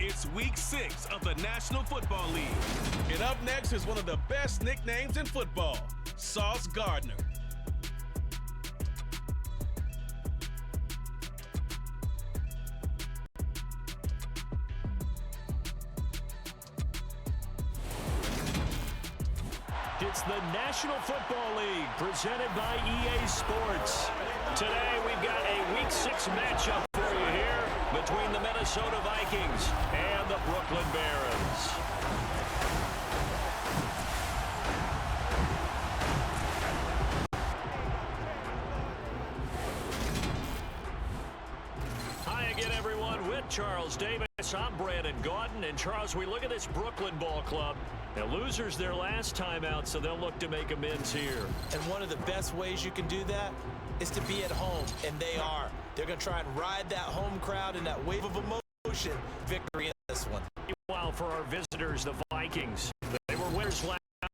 It's week 6 of the National Football League. And up next is one of the best nicknames in football, Sauce Gardner. It's the National Football League presented by EA Sports. Today we've got a Week 6 matchup for you here between the Minnesota Vikings and the Brooklyn Barons. Hi again, everyone, with Charles Davis. I'm Brandon Gordon. And Charles, we look at this Brooklyn ball club. Now, losers their last time out, so they'll look to make amends here. And one of the best ways you can do that is to be at home, and they are. They're going to try and ride that home crowd and that wave of emotion victory in this one. Meanwhile, for our visitors, the Vikings, they were winners last night.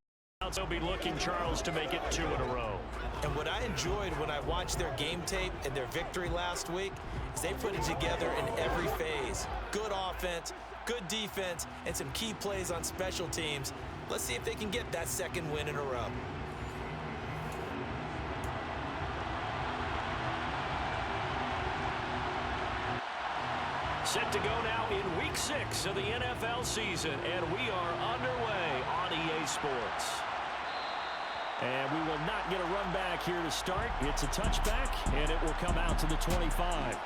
They'll be looking, Charles, to make it 2 in a row. And what I enjoyed when I watched their game tape and their victory last week is they put it together in every phase. Good offense, good defense, and some key plays on special teams. Let's see if they can get that second win in a row. Set to go now in Week 6 of the NFL season, and we are underway on EA Sports. And we will not get a run back here to start. It's a touchback, and it will come out to the 25.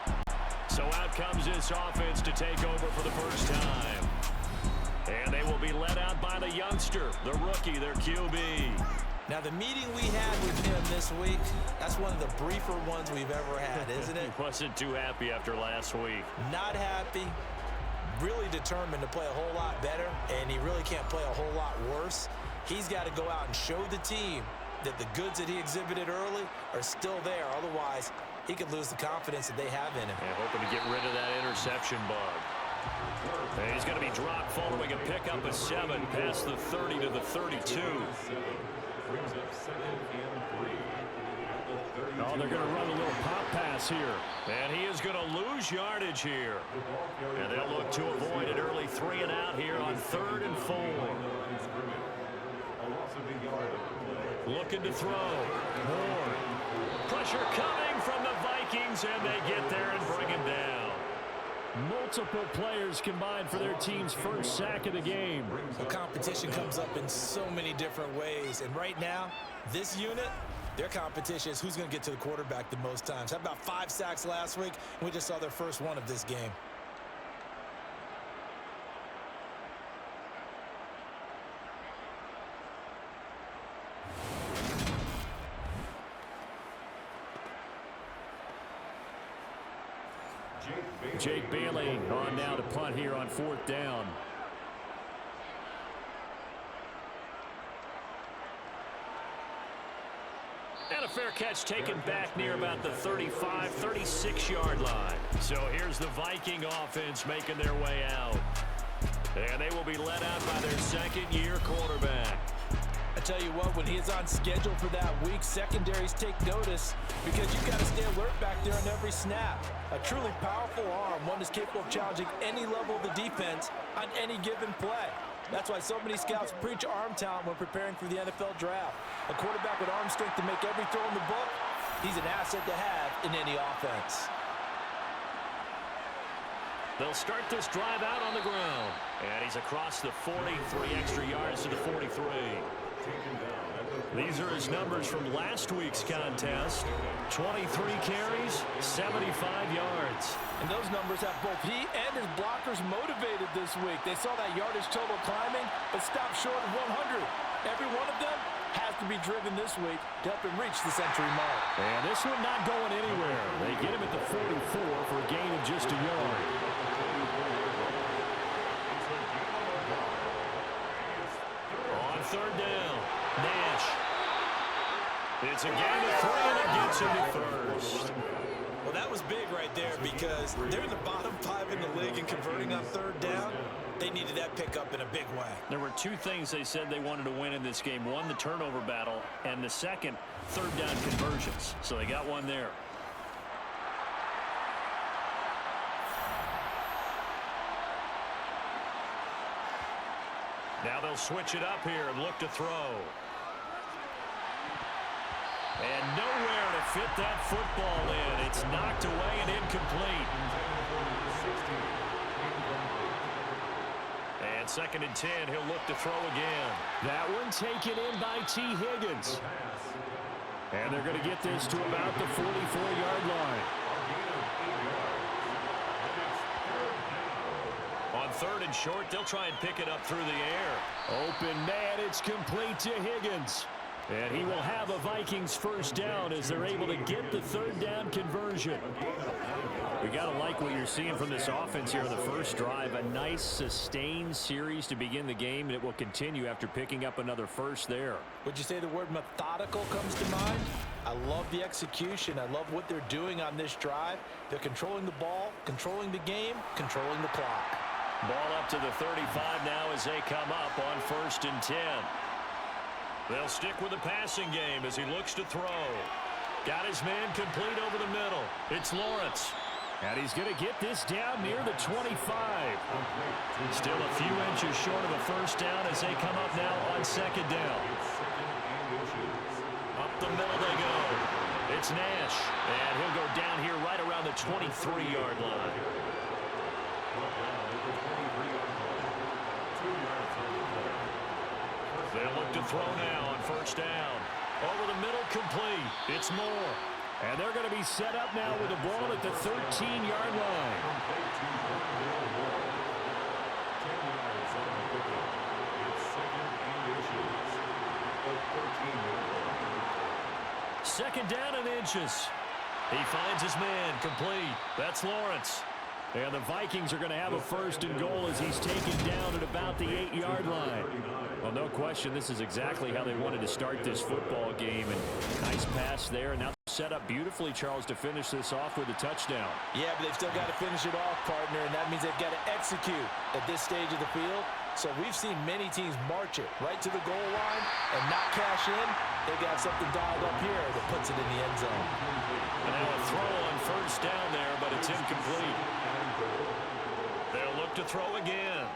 So out comes this offense to take over for the first time. And they will be led out by the youngster, the rookie, their QB. Now, the meeting we had with him this week, that's one of the briefer ones we've ever had, isn't it? He wasn't too happy after last week. Not happy, really determined to play a whole lot better, and he really can't play a whole lot worse. He's got to go out and show the team that the goods that he exhibited early are still there. Otherwise, he could lose the confidence that they have in him. And hoping to get rid of that interception bug. And he's going to be dropped following a pickup of 7 past the 30 to the 32. Oh, they're going to run a little pop pass here. And he is going to lose yardage here. And they'll look to avoid an early 3 and out here on 3rd and 4. Looking to throw. More. Pressure coming from the Vikings, and they get there and bring him down. Multiple players combined for their team's first sack of the game. The competition comes up in so many different ways, and right now, this unit, their competition is who's going to get to the quarterback the most times. How about 5 sacks last week? We just saw their first one of this game. Jake Bailey on now to punt here on 4th down. And a fair catch taken back near about the 35, 36-yard line. So here's the Viking offense making their way out. And they will be led out by their second-year quarterback. I tell you what, when he is on schedule for that week, secondaries take notice because you've got to stay alert back there on every snap. A truly powerful arm, one that's capable of challenging any level of the defense on any given play. That's why so many scouts preach arm talent when preparing for the NFL draft. A quarterback with arm strength to make every throw in the book, he's an asset to have in any offense. They'll start this drive out on the ground. And he's across the 40, 3 extra yards to the 43. These are his numbers from last week's contest. 23 carries, 75 yards. And those numbers have both he and his blockers motivated this week. They saw that yardage total climbing, but stopped short of 100. Every one of them has to be driven this week to help him reach the century mark. And this one not going anywhere. They get him at the 44 for a gain of just a yard. On 3rd down, Nash. It's a gain of 3, and it gets him to first. Well, that was big right there because they're in the bottom 5 in the league and converting on 3rd down. They needed that pickup in a big way. There were 2 things they said they wanted to win in this game. One, the turnover battle, and the second, 3rd down conversions. So they got one there. Now they'll switch it up here and look to throw. And nowhere to fit that football in. It's knocked away and incomplete. And 2nd and 10, he'll look to throw again. That one taken in by T. Higgins. And they're going to get this to about the 44-yard line. On 3rd and short, they'll try and pick it up through the air. Open man, it's complete to Higgins. And he will have a Vikings first down as they're able to get the 3rd down conversion. We got to like what you're seeing from this offense here on the first drive. A nice sustained series to begin the game, and it will continue after picking up another first there. Would you say the word methodical comes to mind? I love the execution. I love what they're doing on this drive. They're controlling the ball, controlling the game, controlling the clock. Ball up to the 35 now as they come up on 1st and 10. They'll stick with the passing game as he looks to throw. Got his man complete over the middle. It's Lawrence. And he's going to get this down near the 25. Still a few inches short of a first down as they come up now on 2nd down. Up the middle they go. It's Nash. And he'll go down here right around the 23-yard line. They'll look to throw now on 1st down. Over the middle, complete. It's Moore. And they're going to be set up now with the ball at the 13-yard line. 2nd down and inches. He finds his man complete. That's Lawrence. And the Vikings are going to have a 1st and goal as he's taken down at about the 8-yard line. Well, no question, this is exactly how they wanted to start this football game. And nice pass there, and now set up beautifully, Charles, to finish this off with a touchdown. Yeah, but they've still got to finish it off, partner, and that means they've got to execute at this stage of the field. So we've seen many teams march it right to the goal line and not cash in. They got something dialed up here that puts it in the end zone. And now a throw on 1st down there, but it's incomplete. They'll look to throw again.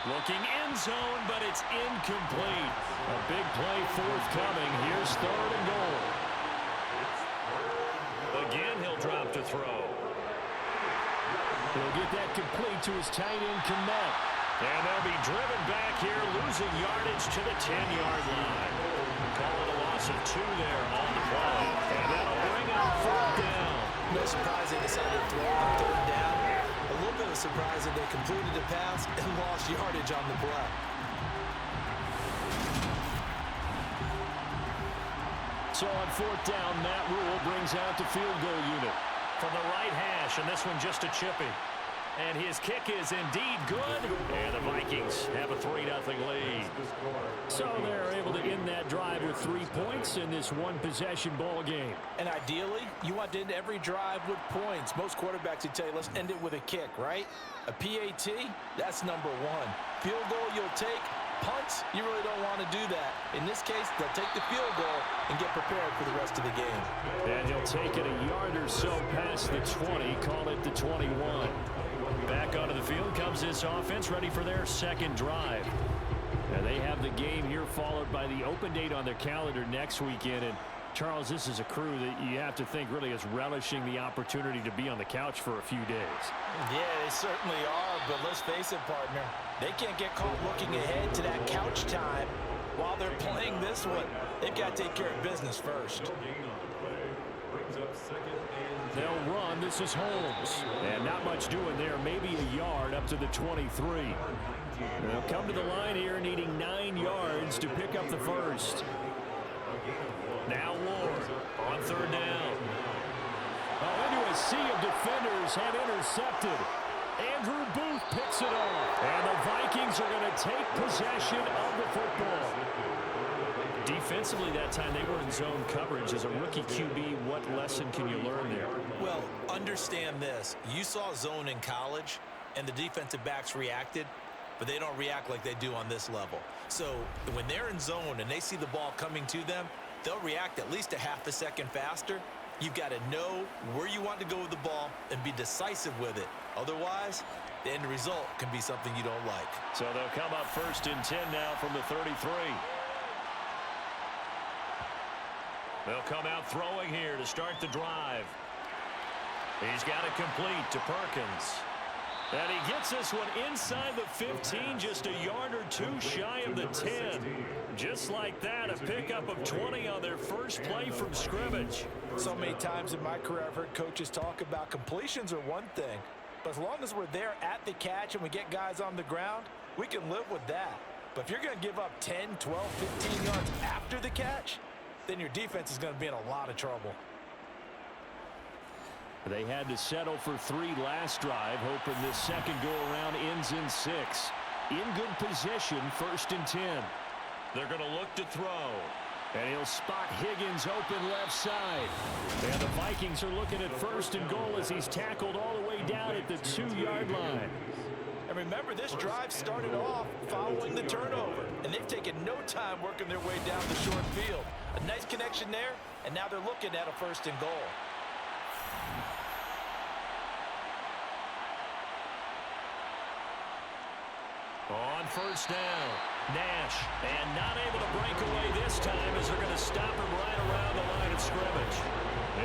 Looking end zone, but it's incomplete. A big play forthcoming. Here's 3rd and goal. Again, he'll drop to throw. He'll get that complete to his tight end, Komet. And they'll be driven back here, losing yardage to the 10-yard line. Call it a loss of 2 there on the play. And that'll bring up 4th down. No surprise they decided to throw on 3rd down. A little bit of surprise that they completed the pass and lost yardage on the play. So on 4th down, Matt Rule brings out the field goal unit. From the right hash, and this one just a chippy. And his kick is indeed good. And the Vikings have a 3-0 lead. So they're able to end that drive with 3 points in this one-possession ball game. And ideally, you want to end every drive with points. Most quarterbacks would tell you, let's end it with a kick, right? A PAT, that's number 1. Field goal you'll take. Punts, you really don't want to do that. In this case, they'll take the field goal and get prepared for the rest of the game. And he'll take it a yard or so past the 20, call it the 21. Back onto the field comes this offense, ready for their 2nd drive. And they have the game here followed by the open date on their calendar next weekend. And Charles, this is a crew that you have to think really is relishing the opportunity to be on the couch for a few days. Yeah, they certainly are, but let's face it, partner. They can't get caught looking ahead to that couch time while they're playing this one. They've got to take care of business first. They'll run. This is Holmes. And not much doing there. Maybe a yard up to the 23. They'll come to the line here needing 9 yards to pick up the first. Now Ward on 3rd down. Into a sea of defenders had intercepted. Andrew Booth picks it off. And the Vikings are going to take possession of the football. Defensively that time they were in zone coverage. As a rookie QB, what lesson can you learn there? Well, understand this. You saw zone in college, and the defensive backs reacted, but they don't react like they do on this level. So when they're in zone and they see the ball coming to them, they'll react at least a half a second faster. You've got to know where you want to go with the ball and be decisive with it. Otherwise, the end result can be something you don't like. So they'll come up 1st and 10 now from the 33. They'll come out throwing here to start the drive. He's got it complete to Perkins. And he gets this one inside the 15, just a yard or two shy of the 10. Just like that, a pickup of 20 on their first play from scrimmage. So many times in my career, I've heard coaches talk about completions are one thing. But as long as we're there at the catch and we get guys on the ground, we can live with that. But if you're going to give up 10, 12, 15 yards after the catch, then your defense is going to be in a lot of trouble. They had to settle for 3 last drive, hoping this second go-around ends in 6. In good position, 1st and 10. They're going to look to throw. And he'll spot Higgins open left side. And the Vikings are looking at 1st and goal as he's tackled all the way down at the 2-yard line. And remember, this drive started off following the turnover. And they've taken no time working their way down the short field. A nice connection there, and now they're looking at a 1st and goal. On 1st down, Nash, and not able to break away this time as they're going to stop him right around the line of scrimmage.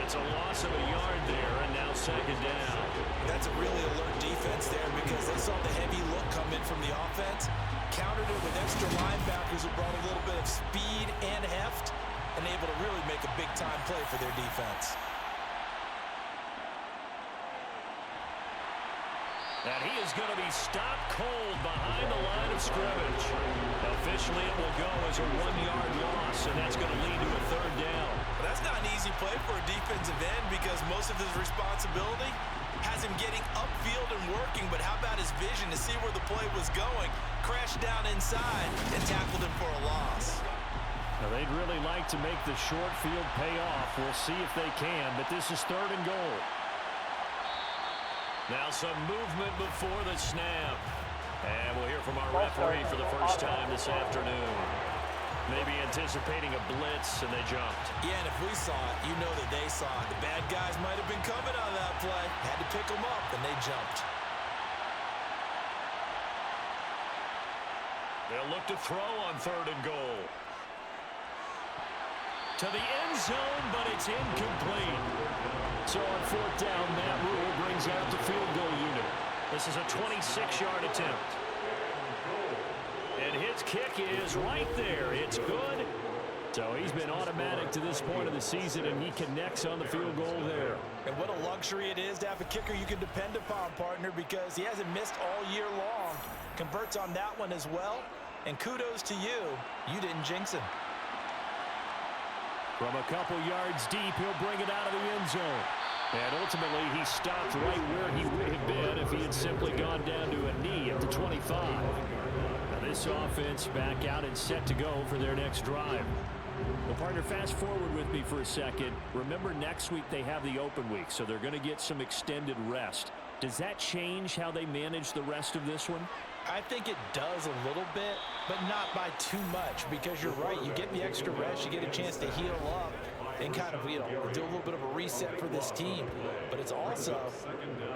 It's a loss of a yard there, and now 2nd down. That's a really alert defense there because they saw the heavy look come in from the offense, countered it with extra linebackers who brought a little bit of speed and heft, and able to really make a big-time play for their defense. And he is going to be stopped cold behind the line of scrimmage. Officially, it will go as a 1-yard loss, and that's going to lead to a 3rd down. But that's not an easy play for a defensive end because most of his responsibility has him getting upfield and working, but how about his vision to see where the play was going, crashed down inside, and tackled him for a loss. Now, they'd really like to make the short field pay off. We'll see if they can, but this is 3rd and goal. Now some movement before the snap. And we'll hear from our referee for the first time this afternoon. Maybe anticipating a blitz, and they jumped. Yeah, and if we saw it, you know that they saw it. The bad guys might have been coming on that play. Had to pick them up, and they jumped. They'll look to throw on 3rd and goal. To the end zone, but it's incomplete. So on 4th down, Matt Rule brings out the field goal unit. This is a 26-yard attempt. And his kick is right there. It's good. So he's been automatic to this point of the season, and he connects on the field goal there. And what a luxury it is to have a kicker you can depend upon, partner, because he hasn't missed all year long. Converts on that one as well. And kudos to you. You didn't jinx him. From a couple yards deep, he'll bring it out of the end zone. And ultimately, he stopped right where he would have been if he had simply gone down to a knee at the 25. Now this offense back out and set to go for their next drive. Well, partner, fast forward with me for a second. Remember, next week they have the open week, so they're going to get some extended rest. Does that change how they manage the rest of this one? I think it does a little bit, but not by too much, because you're right. You get the extra rest, you get a chance to heal up and kind of, do a little bit of a reset for this team. But it's also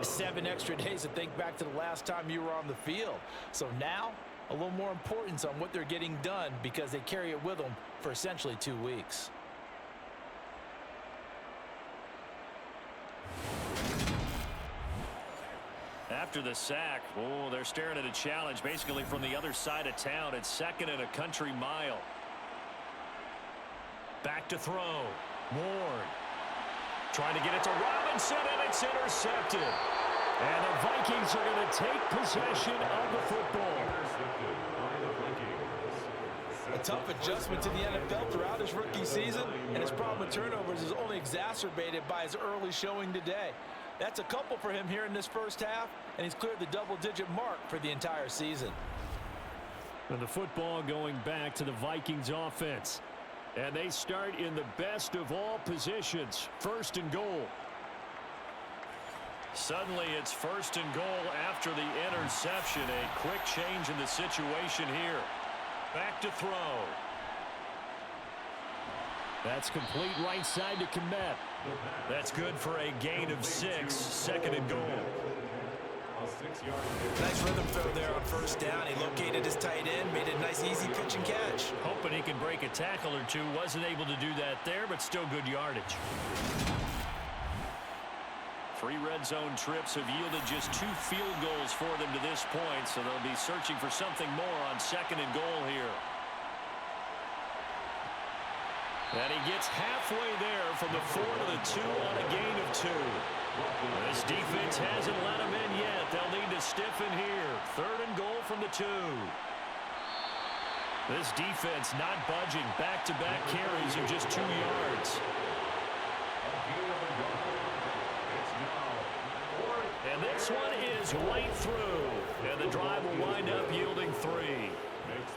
7 extra days to think back to the last time you were on the field. So now, a little more importance on what they're getting done because they carry it with them for essentially 2 weeks. After the sack, they're staring at a challenge basically from the other side of town. It's 2nd and a country mile. Back to throw. Ward trying to get it to Robinson, and it's intercepted. And the Vikings are going to take possession of the football. A tough adjustment to the NFL throughout his rookie season, and his problem with turnovers is only exacerbated by his early showing today. That's a couple for him here in this first half, and he's cleared the double-digit mark for the entire season. And the football going back to the Vikings offense. And they start in the best of all positions, 1st and goal. Suddenly it's 1st and goal after the interception. A quick change in the situation here. Back to throw. That's complete right side to Komet. That's good for a gain of 6, 2nd and goal. Nice rhythm throw there on first down. He located his tight end, made it a nice, easy pitch and catch. Hoping he can break a tackle or two. Wasn't able to do that there, but still good yardage. 3 red zone trips have yielded just 2 field goals for them to this point, so they'll be searching for something more on 2nd and goal here. And he gets halfway there from the 4 to the 2 on a gain of 2. This defense hasn't let him in yet. They'll need to stiffen here. 3rd and goal from the 2. This defense not budging. Back-to-back carries of just 2 yards. And this one is right through. And the drive will wind up yielding 3.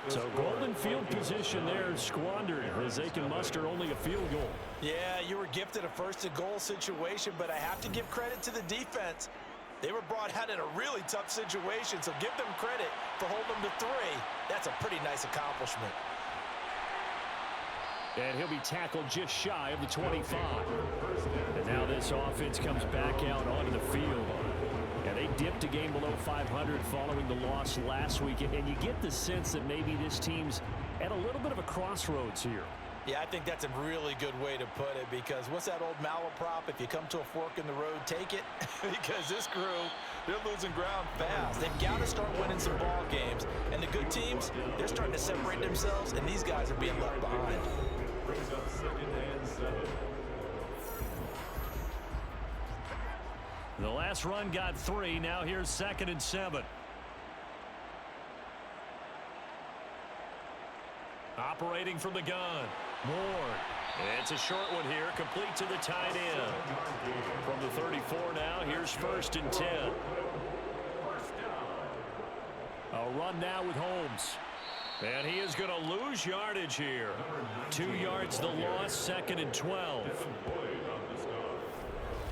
So golden field position there squandered as they can muster only a field goal. Yeah, you were gifted a 1st and goal situation, but I have to give credit to the defense. They were brought out in a really tough situation, so give them credit for holding them to 3. That's a pretty nice accomplishment. And he'll be tackled just shy of the 25. And now this offense comes back out onto the field. And they dipped a game below 500 following the loss last week. And you get the sense that maybe this team's at a little bit of a crossroads here. Yeah, I think that's a really good way to put it, because what's that old malaprop? If you come to a fork in the road, take it. Because this crew, they're losing ground fast. They've got to start winning some ball games. And the good teams, they're starting to separate themselves, and these guys are being left behind. Brings up 2nd and 7. The last run got 3. Now here's 2nd and 7. Operating from the gun. Ward. It's a short one here, complete to the tight end. From the 34 now, here's 1st and 10. A run now with Holmes. And he is going to lose yardage here. 2 yards the loss, 2nd and 12.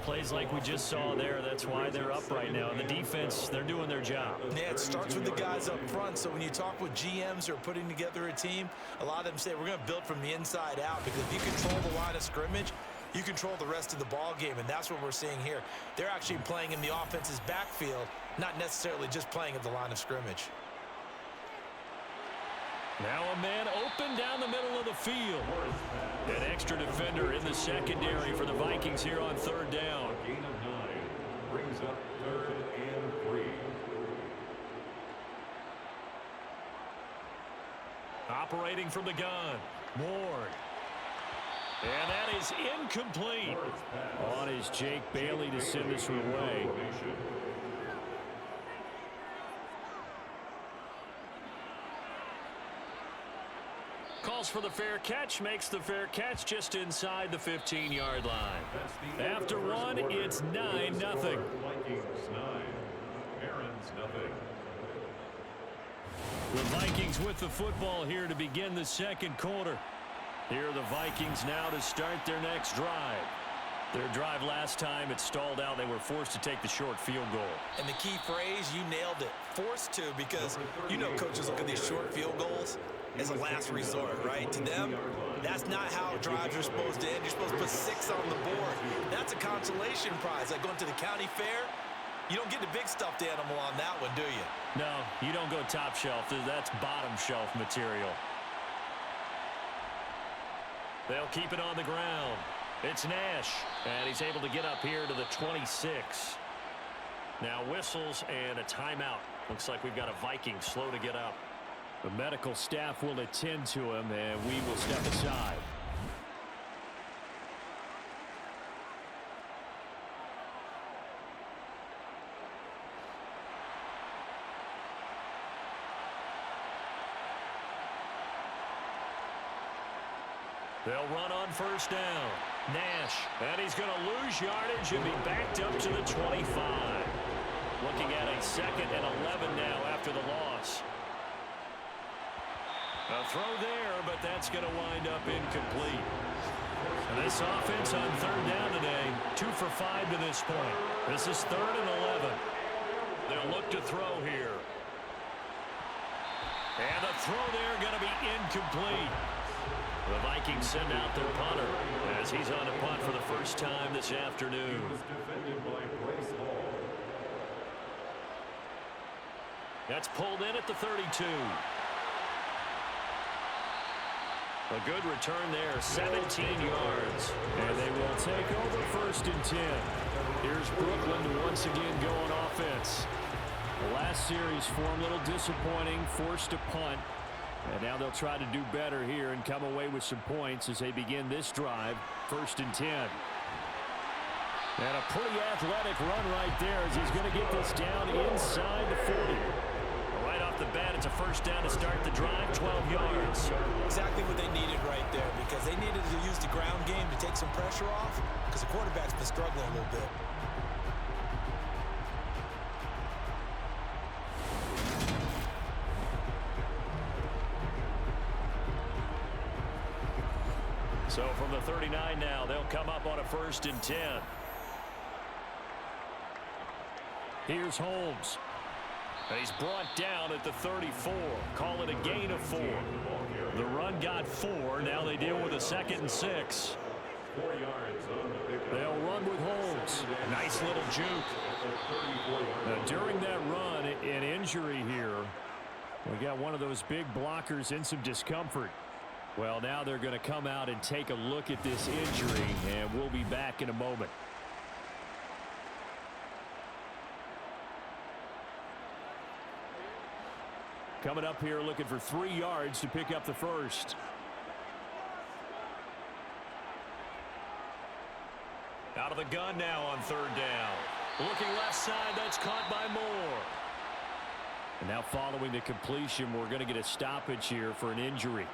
Plays like we just saw there. That's why they're up right now. And the defense, they're doing their job. Yeah, it starts with the guys up front. So when you talk with GMs who are putting together a team, a lot of them say we're going to build from the inside out, because if you control the line of scrimmage, you control the rest of the ball game, and that's what we're seeing here. They're actually playing in the offense's backfield, not necessarily just playing at the line of scrimmage. Now a man open down the middle of the field. An extra defender in the secondary for the Vikings here on 3rd down. Gain of 9 brings up 3rd and 3. Operating from the gun. Ward. And that is incomplete. On is Jake Bailey to send this away. Calls for the fair catch, makes the fair catch just inside the 15-yard line. After one, it's 9-0. Vikings 9, Aaron's nothing. The Vikings with the football here to begin the 2nd quarter. Here are the Vikings now to start their next drive. Their drive last time, it stalled out. They were forced to take the short field goal. And the key phrase, you nailed it, forced to, because you know coaches look at these short field goals as a last resort, right? To them, that's not how drives are supposed to end. You're supposed to put 6 on the board. That's a consolation prize. Like going to the county fair, you don't get the big stuffed animal on that one, do you? No, you don't go top shelf. That's bottom shelf material. They'll keep it on the ground. It's Nash, and he's able to get up here to the 26. Now whistles and a timeout. Looks like we've got a Viking slow to get up. The medical staff will attend to him, and we will step aside. They'll run on 1st down. Nash, and he's going to lose yardage and be backed up to the 25. Looking at a 2nd and 11 now after the loss. A throw there, but that's going to wind up incomplete. And this offense on 3rd down today, 2 for 5 to this point. This is 3rd and 11. They'll look to throw here. And the throw there going to be incomplete. The Vikings send out their punter as he's on a punt for the first time this afternoon. That's pulled in at the 32. A good return there, 17 yards. And they will take over 1st and 10. Here's Brooklyn to once again go on offense. The last series for them, a little disappointing, forced a punt. And now they'll try to do better here and come away with some points as they begin this drive, 1st and 10. And a pretty athletic run right there as he's going to get this down inside the 40. Right off the bat, it's a 1st down to start the drive, 12 yards. Exactly what they needed right there, because they needed to use the ground game to take some pressure off, because the quarterback's been struggling a little bit. So from the 39 now, they'll come up on a 1st and 10. Here's Holmes. He's brought down at the 34. Call it a gain of 4. The run got 4. Now they deal with a 2nd and 6. They'll run with Holmes. Nice little juke. Now, during that run, an injury here. We got one of those big blockers in some discomfort. Well, now they're going to come out and take a look at this injury, and we'll be back in a moment. Coming up here looking for 3 yards to pick up the 1st. Out of the gun now on 3rd down. Looking left side, that's caught by Moore. And now following the completion, we're going to get a stoppage here for an injury.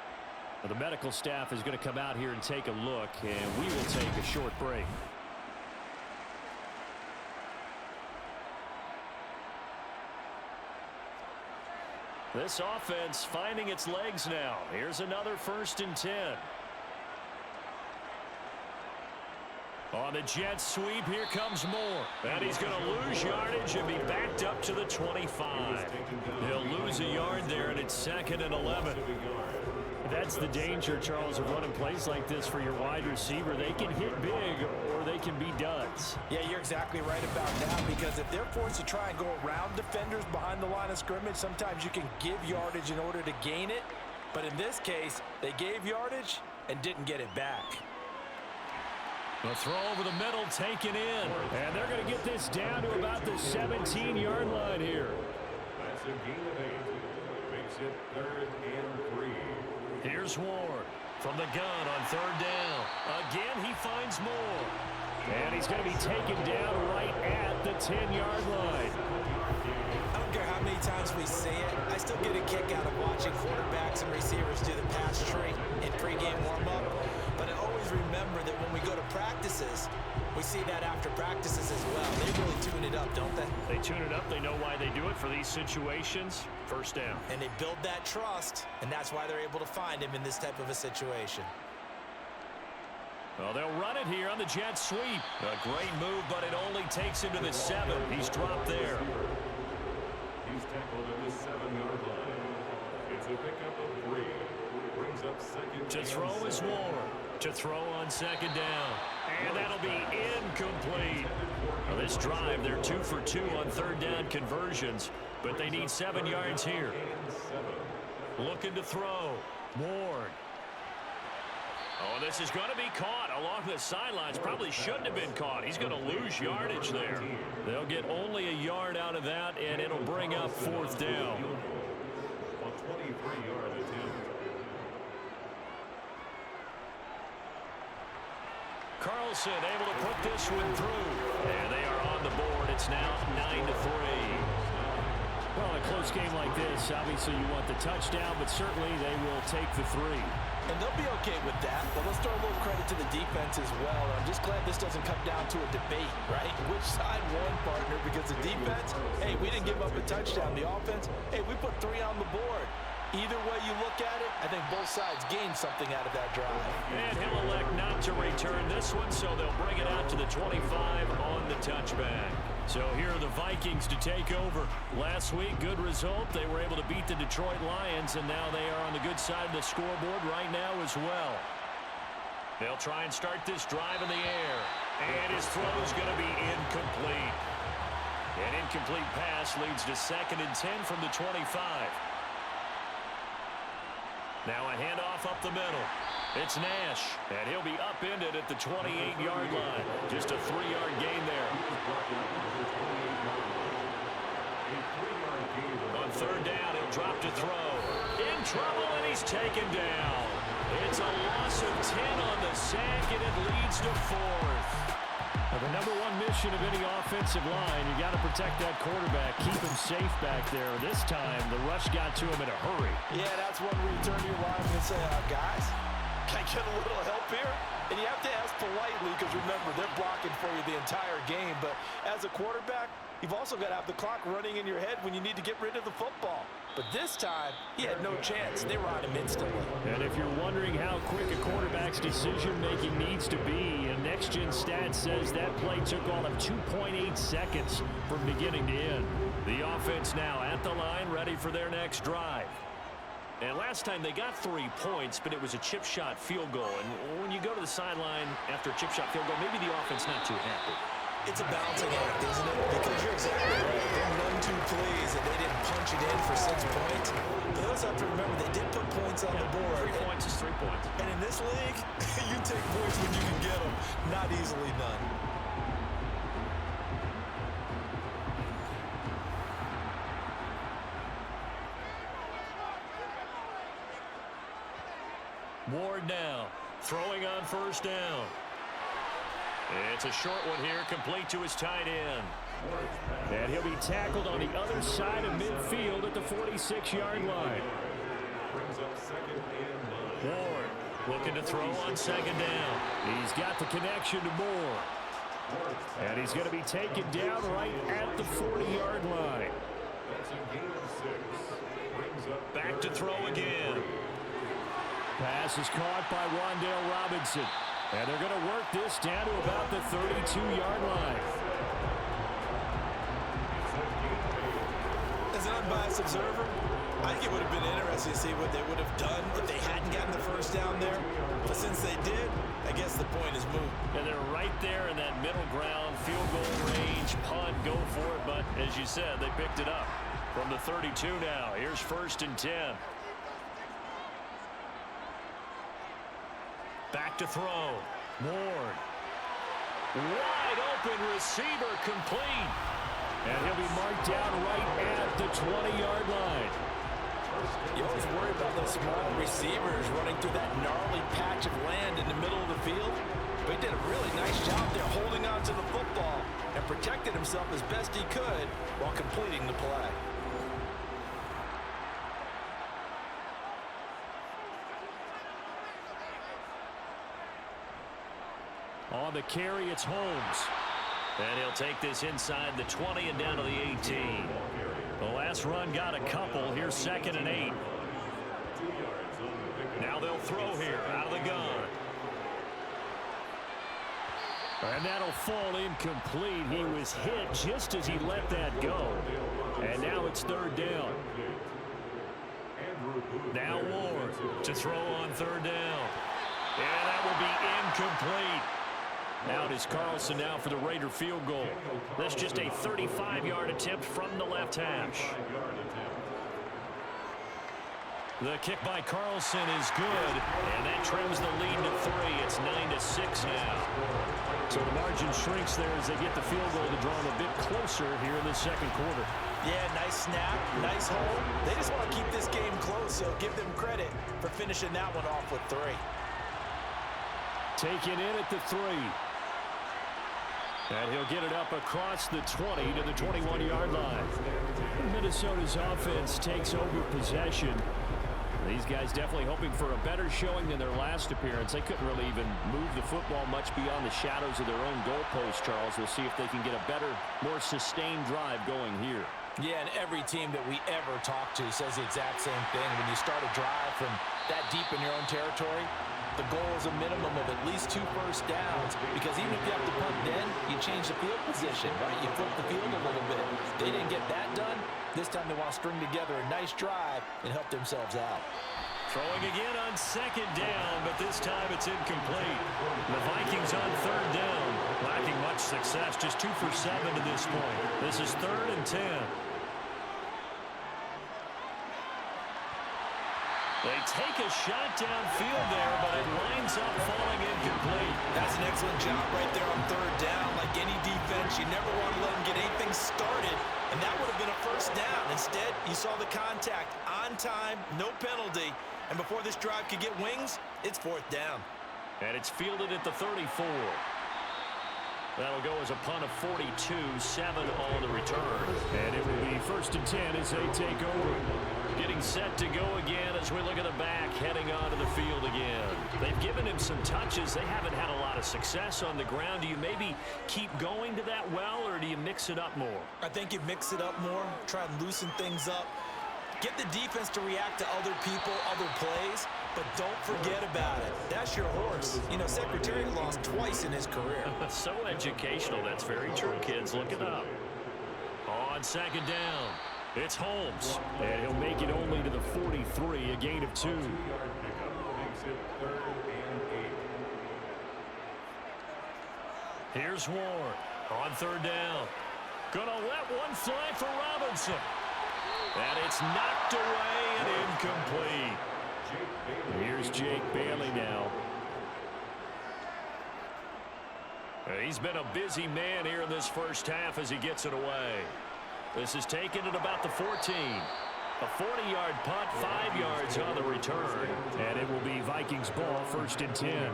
Well, the medical staff is going to come out here and take a look, and we will take a short break. This offense finding its legs now. Here's another 1st and 10. On the jet sweep, here comes Moore. And he's going to lose yardage and be backed up to the 25. He'll lose a yard there, and it's 2nd and 11. That's the danger, Charles, of running plays like this for your wide receiver. They can hit big or they can be duds. Yeah, you're exactly right about that, because if they're forced to try and go around defenders behind the line of scrimmage, sometimes you can give yardage in order to gain it. But in this case, they gave yardage and didn't get it back. The throw over the middle taken in. And they're going to get this down to about the 17-yard line here. That's a gain of 8. Makes it 3rd and 3. Here's Ward from the gun on 3rd down. Again, he finds Moore. And he's going to be taken down right at the 10-yard line. I don't care how many times we say it, I still get a kick out of watching quarterbacks and receivers do the pass tree in pregame warm-up. But I always remember that when we go to practices, we see that after practices as well. They really tune it up, don't they? They tune it up. They know why they do it for these situations. 1st down. And they build that trust, and that's why they're able to find him in this type of a situation. Well, they'll run it here on the jet sweep. A great move, but it only takes him to the 7. He's dropped there. He's tackled at the 7-yard line. It's a pickup of 3. Brings up 2nd. To throw is Moore. To throw on 2nd down. And that'll be incomplete. Well, this drive, they're 2 for 2 on 3rd down conversions, but they need 7 yards here. Looking to throw. Ward. Oh, this is going to be caught along the sidelines. Probably shouldn't have been caught. He's going to lose yardage there. They'll get only a yard out of that, and it'll bring up 4th down. A 23-yard attempt. Carlson able to put this one through. And they are on the board. It's now 9-3. Well, in a close game like this, obviously you want the touchdown, but certainly they will take the 3. And they'll be okay with that. But let's throw a little credit to the defense as well. I'm just glad this doesn't come down to a debate, right? Which side won, partner? Because the defense, hey, we didn't give up a touchdown. The offense, hey, we put 3 on the board. Either way you look at it, I think both sides gained something out of that drive. And he'll elect not to return this one, so they'll bring it out to the 25 on the touchback. So here are the Vikings to take over. Last week, good result. They were able to beat the Detroit Lions, and now they are on the good side of the scoreboard right now as well. They'll try and start this drive in the air. And his throw is going to be incomplete. An incomplete pass leads to 2nd and 10 from the 25. Now a handoff up the middle. It's Nash, and he'll be upended at the 28-yard line. Just a 3-yard gain there. On 3rd down, he'll drop to throw. In trouble, and he's taken down. It's a loss of 10 on the sack, and it leads to 4th. The number one mission of any offensive line, you got to protect that quarterback, keep him safe back there. This time, the rush got to him in a hurry. Yeah, that's one where you turn to your lineman and say, guys, can I get a little help here? And you have to ask politely because, remember, they're blocking for you the entire game. But as a quarterback, you've also got to have the clock running in your head when you need to get rid of the football. But this time, he had no chance. They were on him instantly. And if you're wondering how quick a quarterback's decision-making needs to be, a next-gen stat says that play took all of 2.8 seconds from beginning to end. The offense now at the line, ready for their next drive. And last time they got 3 points, but it was a chip shot field goal. And when you go to the sideline after a chip shot field goal, maybe the offense not too happy. It's a balancing act, isn't it? Because you're exactly right. They run 2 plays and they didn't punch it in for 6 points. But you also have to remember they did put points on the board. 3 points is 3 points. And in this league, you take points when you can get them. Not easily done. Ward now, throwing on 1st down. It's a short one here, complete to his tight end. And he'll be tackled on the other side of midfield at the 46-yard line. Ward looking to throw on 2nd down. He's got the connection to Moore. And he's going to be taken down right at the 40-yard line. Back to throw again. Pass is caught by Wan'Dale Robinson. And they're going to work this down to about the 32-yard line. As an unbiased observer, I think it would have been interesting to see what they would have done if they hadn't gotten the 1st down there. But since they did, I guess the point is moot. And they're right there in that middle ground, field goal range, punt, go for it. But as you said, they picked it up from the 32 now. Here's 1st and 10. Back to throw. Ward. Wide open receiver complete. And he'll be marked down right at the 20-yard line. You always worry about those small receivers running through that gnarly patch of land in the middle of the field. But he did a really nice job there holding on to the football and protected himself as best he could while completing the play. On the carry, it's Holmes. And he'll take this inside the 20 and down to the 18. The last run got a couple. Here's 2nd and 8. Now they'll throw here out of the gun. And that'll fall incomplete. He was hit just as he let that go. And now it's 3rd down. Now Ward to throw on 3rd down. And that will be incomplete. Out is Carlson now for the Raider field goal. That's just a 35-yard attempt from the left hash. The kick by Carlson is good, and that trims the lead to 3. It's 9-6 now. So the margin shrinks there as they get the field goal to draw them a bit closer here in the 2nd quarter. Yeah, nice snap, nice hold. They just want to keep this game close, so give them credit for finishing that one off with 3. Taken in at the 3. And he'll get it up across the 20 to the 21-yard line. Minnesota's offense takes over possession. These guys definitely hoping for a better showing than their last appearance. They couldn't really even move the football much beyond the shadows of their own goalpost, Charles. We'll see if they can get a better, more sustained drive going here. Yeah, and every team that we ever talk to says the exact same thing. When you start a drive from that deep in your own territory, the goal is a minimum of at least 2 first downs, because even if you have to punt then, you change the field position, right? You flip the field a little bit. They didn't get that done. This time they want to string together a nice drive and help themselves out. Throwing again on second down, but this time it's incomplete. The Vikings on third down, lacking much success, just 2 for 7 to this point. This is 3rd and 10. They take a shot downfield there, but it lines up falling incomplete. That's an excellent job right there on third down. Like any defense, you never want to let them get anything started, and that would have been a first down. Instead, you saw the contact on time, no penalty, and before this drive could get wings, it's 4th down. And it's fielded at the 34. That'll go as a punt of 42, 7 on the return. And it will be 1st and 10 as they take over. Getting set to go again as we look at the back, heading onto the field again. They've given him some touches. They haven't had a lot of success on the ground. Do you maybe keep going to that well, or do you mix it up more? I think you mix it up more, try and loosen things up. Get the defense to react to other people, other plays, but don't forget about it. That's your horse. You know, Secretariat lost twice in his career. So educational. That's very true, kids. Look it up. On second down, it's Holmes, and he'll make it only to the 43, a gain of 2. Here's Ward on third down. Gonna let one fly for Robinson. And it's knocked away and incomplete. Here's Jake Bailey now. He's been a busy man here in this first half as he gets it away. This is taken at about the 14. A 40-yard punt, 5 yards on the return. And it will be Vikings ball, 1st and 10.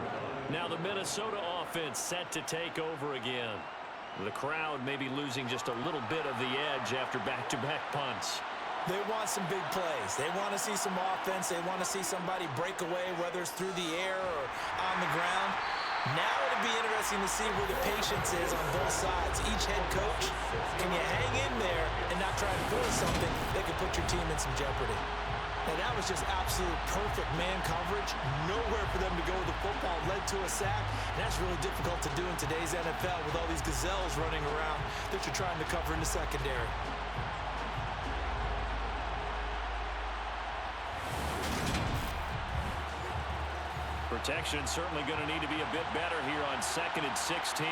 Now the Minnesota offense set to take over again. The crowd may be losing just a little bit of the edge after back-to-back punts. They want some big plays. They want to see some offense. They want to see somebody break away, whether it's through the air or on the ground. Now it'll be interesting to see where the patience is on both sides. Each head coach, can you hang in there and not try to force something that could put your team in some jeopardy? And that was just absolute perfect man coverage. Nowhere for them to go with the football. Led to a sack. And that's really difficult to do in today's NFL with all these gazelles running around that you're trying to cover in the secondary. Protection certainly going to need to be a bit better here on 2nd and 16.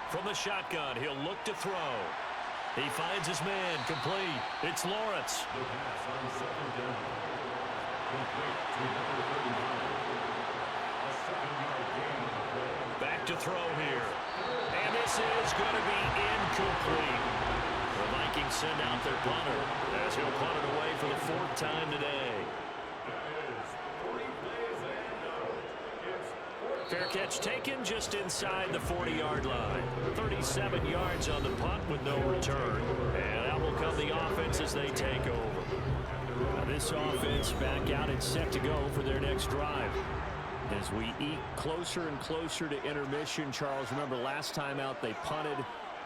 From the shotgun, he'll look to throw. He finds his man, complete. It's Lawrence. The pass on 2nd down. Complete to number 39. A 7-yard gain on the play. Back to throw here. And this is going to be incomplete. The Vikings send out their punter as he'll punt it away for the 4th time today. Fair catch taken just inside the 40-yard line. 37 yards on the punt with no return. And out will come the offense as they take over. Now this offense back out and set to go for their next drive. As we eat closer and closer to intermission, Charles, remember last time out they punted.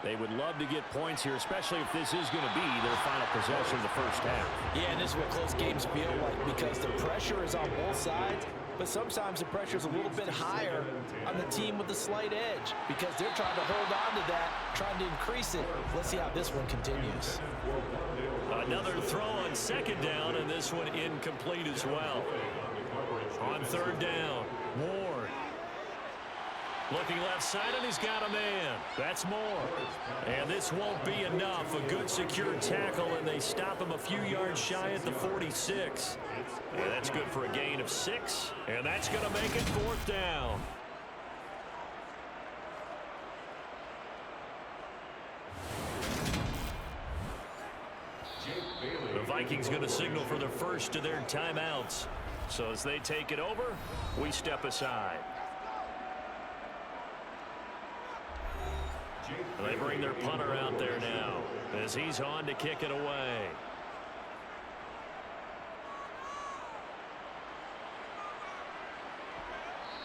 They would love to get points here, especially if this is going to be their final possession of the first half. Yeah, and this is what close games feel like because the pressure is on both sides, but sometimes the pressure is a little bit higher on the team with the slight edge because they're trying to hold on to that, trying to increase it. Let's see how this one continues. Another throw on 2nd down, and this one incomplete as well. On 3rd down, Ward. Looking left side, and he's got a man. That's more. And this won't be enough. A good secure tackle, and they stop him a few yards shy at the 46. And that's good for a gain of 6, and that's going to make it 4th down. The Vikings going to signal for the first of their timeouts. So as they take it over, we step aside. They bring their punter out there now as he's on to kick it away.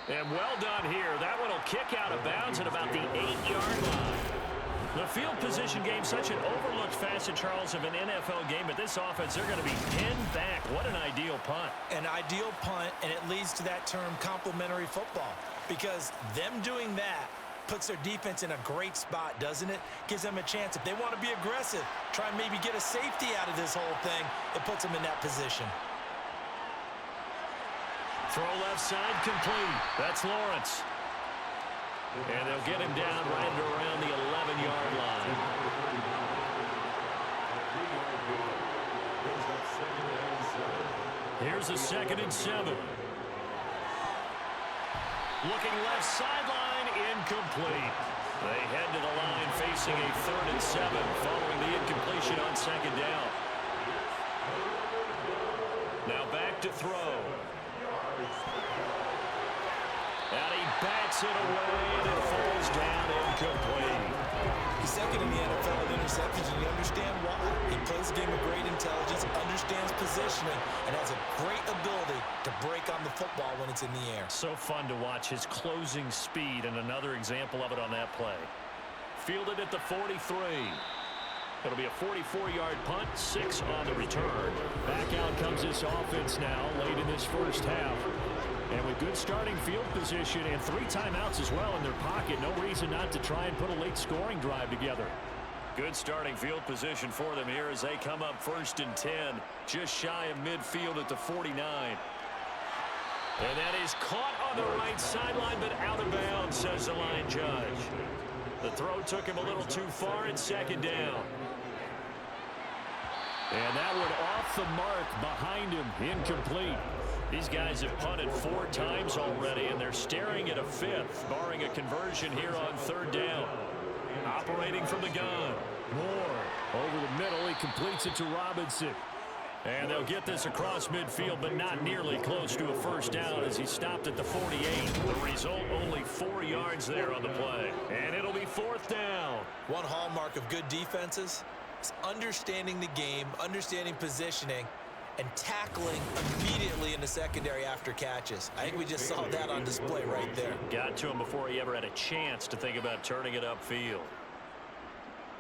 And well done here. That one will kick out of bounds at about the 8-yard line. The field position game, such an overlooked facet, Charles, of an NFL game, but this offense, they're going to be pinned back. What an ideal punt. An ideal punt, and it leads to that term complementary football because them doing that puts their defense in a great spot, doesn't it? Gives them a chance. If they want to be aggressive, try and maybe get a safety out of this whole thing, it puts them in that position. Throw left side complete. That's Lawrence. And they'll get him down right around the 11-yard line. Here's a 2nd and 7. Looking left sideline, incomplete. They head to the line facing a 3rd and 7 following the incompletion on 2nd down. Now back to throw. And he bats it away, and it falls down incomplete. He's 2nd in the NFL in interceptions, and you understand why. He plays a game of great intelligence, understands positioning, and has a great ability to break on the football when it's in the air. So fun to watch his closing speed, and another example of it on that play. Fielded at the 43. It'll be a 44-yard punt, 6 on the return. Back out comes this offense now late in this first half. And with good starting field position and 3 timeouts as well in their pocket, no reason not to try and put a late scoring drive together. Good starting field position for them here as they come up 1st and 10, just shy of midfield at the 49. And that is caught on the right sideline, but out of bounds, says the line judge. The throw took him a little too far at 2nd down. And that one off the mark behind him, incomplete. These guys have punted 4 times already, and they're staring at a 5th, barring a conversion here on 3rd down. Operating from the gun. Moore over the middle. He completes it to Robinson. And they'll get this across midfield, but not nearly close to a 1st down as he stopped at the 48. The result, only 4 yards there on the play. And it'll be 4th down. One hallmark of good defenses is understanding the game, understanding positioning, and tackling immediately in the secondary after catches. I think we just saw that on display right there. Got to him before he ever had a chance to think about turning it upfield.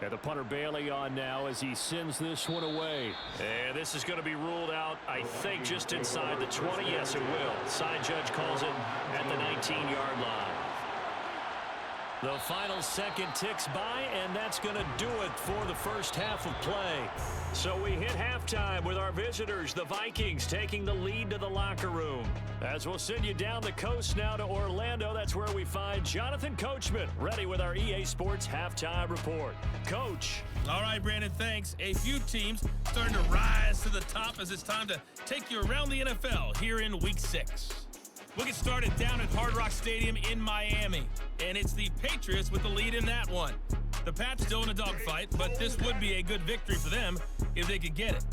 And the punter Bailey on now as he sends this one away. And this is going to be ruled out, I think, just inside the 20. Yes, it will. Side judge calls it at the 19-yard line. The final second ticks by, and that's going to do it for the first half of play. So we hit halftime with our visitors, the Vikings, taking the lead to the locker room. As we'll send you down the coast now to Orlando, that's where we find Jonathan Coachman, ready with our EA Sports Halftime Report. Coach. All right, Brandon, thanks. A few teams starting to rise to the top as it's time to take you around the NFL here in Week 6. We'll get started down at FDR Stadium in Miami, and it's the Patriots with the lead in that one. The Pats still in a dogfight, but this would be a good victory for them if they could get it.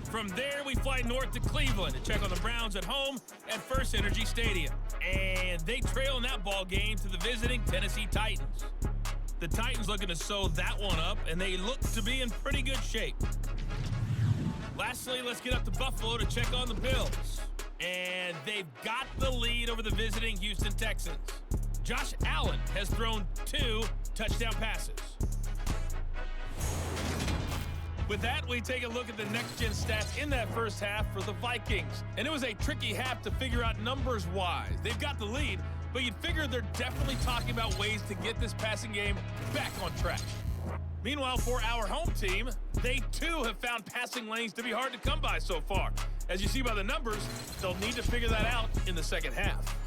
From there, we fly north to Cleveland to check on the Browns at home at First Energy Stadium, and they trail in that ball game to the visiting Tennessee Titans. The Titans looking to sew that one up, and they look to be in pretty good shape. Lastly, let's get up to Buffalo to check on the Bills. And they've got the lead over the visiting Houston Texans. Josh Allen has thrown 2 touchdown passes. With that, we take a look at the next-gen stats in that first half for the Vikings. And it was a tricky half to figure out numbers-wise. They've got the lead, but you'd figure they're definitely talking about ways to get this passing game back on track. Meanwhile, for our home team, they too have found passing lanes to be hard to come by so far. As you see by the numbers, they'll need to figure that out in the second half.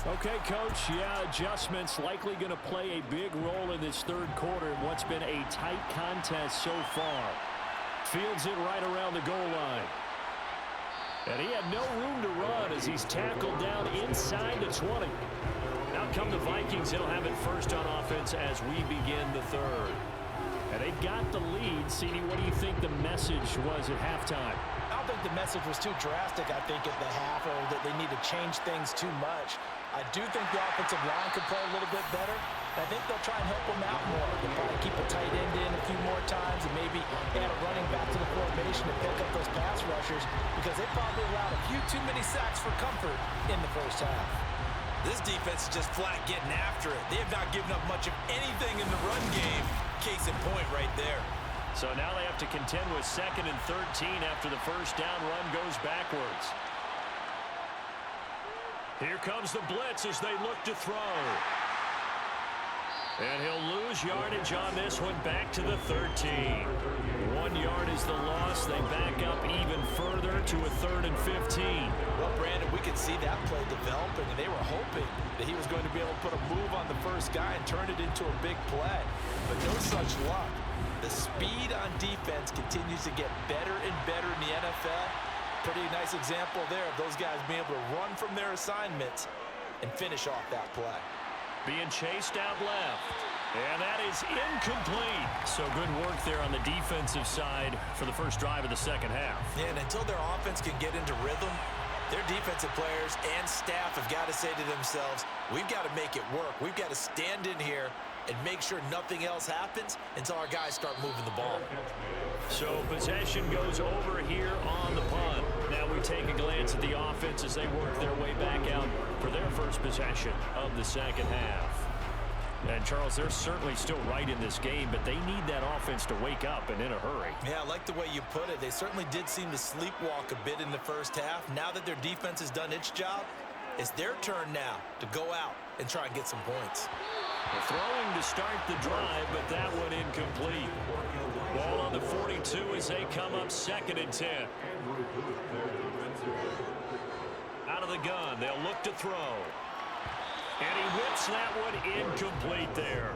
Okay, Coach, yeah, adjustments likely going to play a big role in this third quarter in what's been a tight contest so far. Fields it right around the goal line. And he had no room to run as he's tackled down inside the 20. Out come the Vikings. They'll have it first on offense as we begin the third. And they've got the lead. CD, what do you think the message was at halftime? I don't think the message was too drastic, I think, at the half, or that they need to change things too much. I do think the offensive line could play a little bit better. I think they'll try and help them out more. They'll probably keep a tight end in a few more times and maybe add a running back to the formation to pick up those pass rushers because they probably allowed a few too many sacks for comfort in the first half. This defense is just flat getting after it. They have not given up much of anything in the run game. Case in point right there. So now they have to contend with 2nd and 13 after the first down run goes backwards. Here comes the blitz as they look to throw. And he'll lose yardage on this one, back to the 13. 1 yard is the loss. They back up even further to a 3rd and 15. Well, Brandon, we could see that play developing, and they were hoping that he was going to be able to put a move on the first guy and turn it into a big play. But no such luck. The speed on defense continues to get better and better in the NFL. Pretty nice example there of those guys being able to run from their assignments and finish off that play. Being chased out left. And that is incomplete. So good work there on the defensive side for the first drive of the second half. Yeah, and until their offense can get into rhythm, their defensive players and staff have got to say to themselves, we've got to make it work. We've got to stand in here and make sure nothing else happens until our guys start moving the ball. So possession goes over here on the punt. Now we take a glance at the offense as they work their way back out for their first possession of the second half. And, Charles, they're certainly still right in this game, but they need that offense to wake up and in a hurry. Yeah, I like the way you put it. They certainly did seem to sleepwalk a bit in the first half. Now that their defense has done its job, it's their turn now to go out and try and get some points. They're throwing to start the drive, but that one incomplete. Ball on the 42 as they come up 2nd and 10. Out of the gun, they'll look to throw. And he whips that one incomplete there.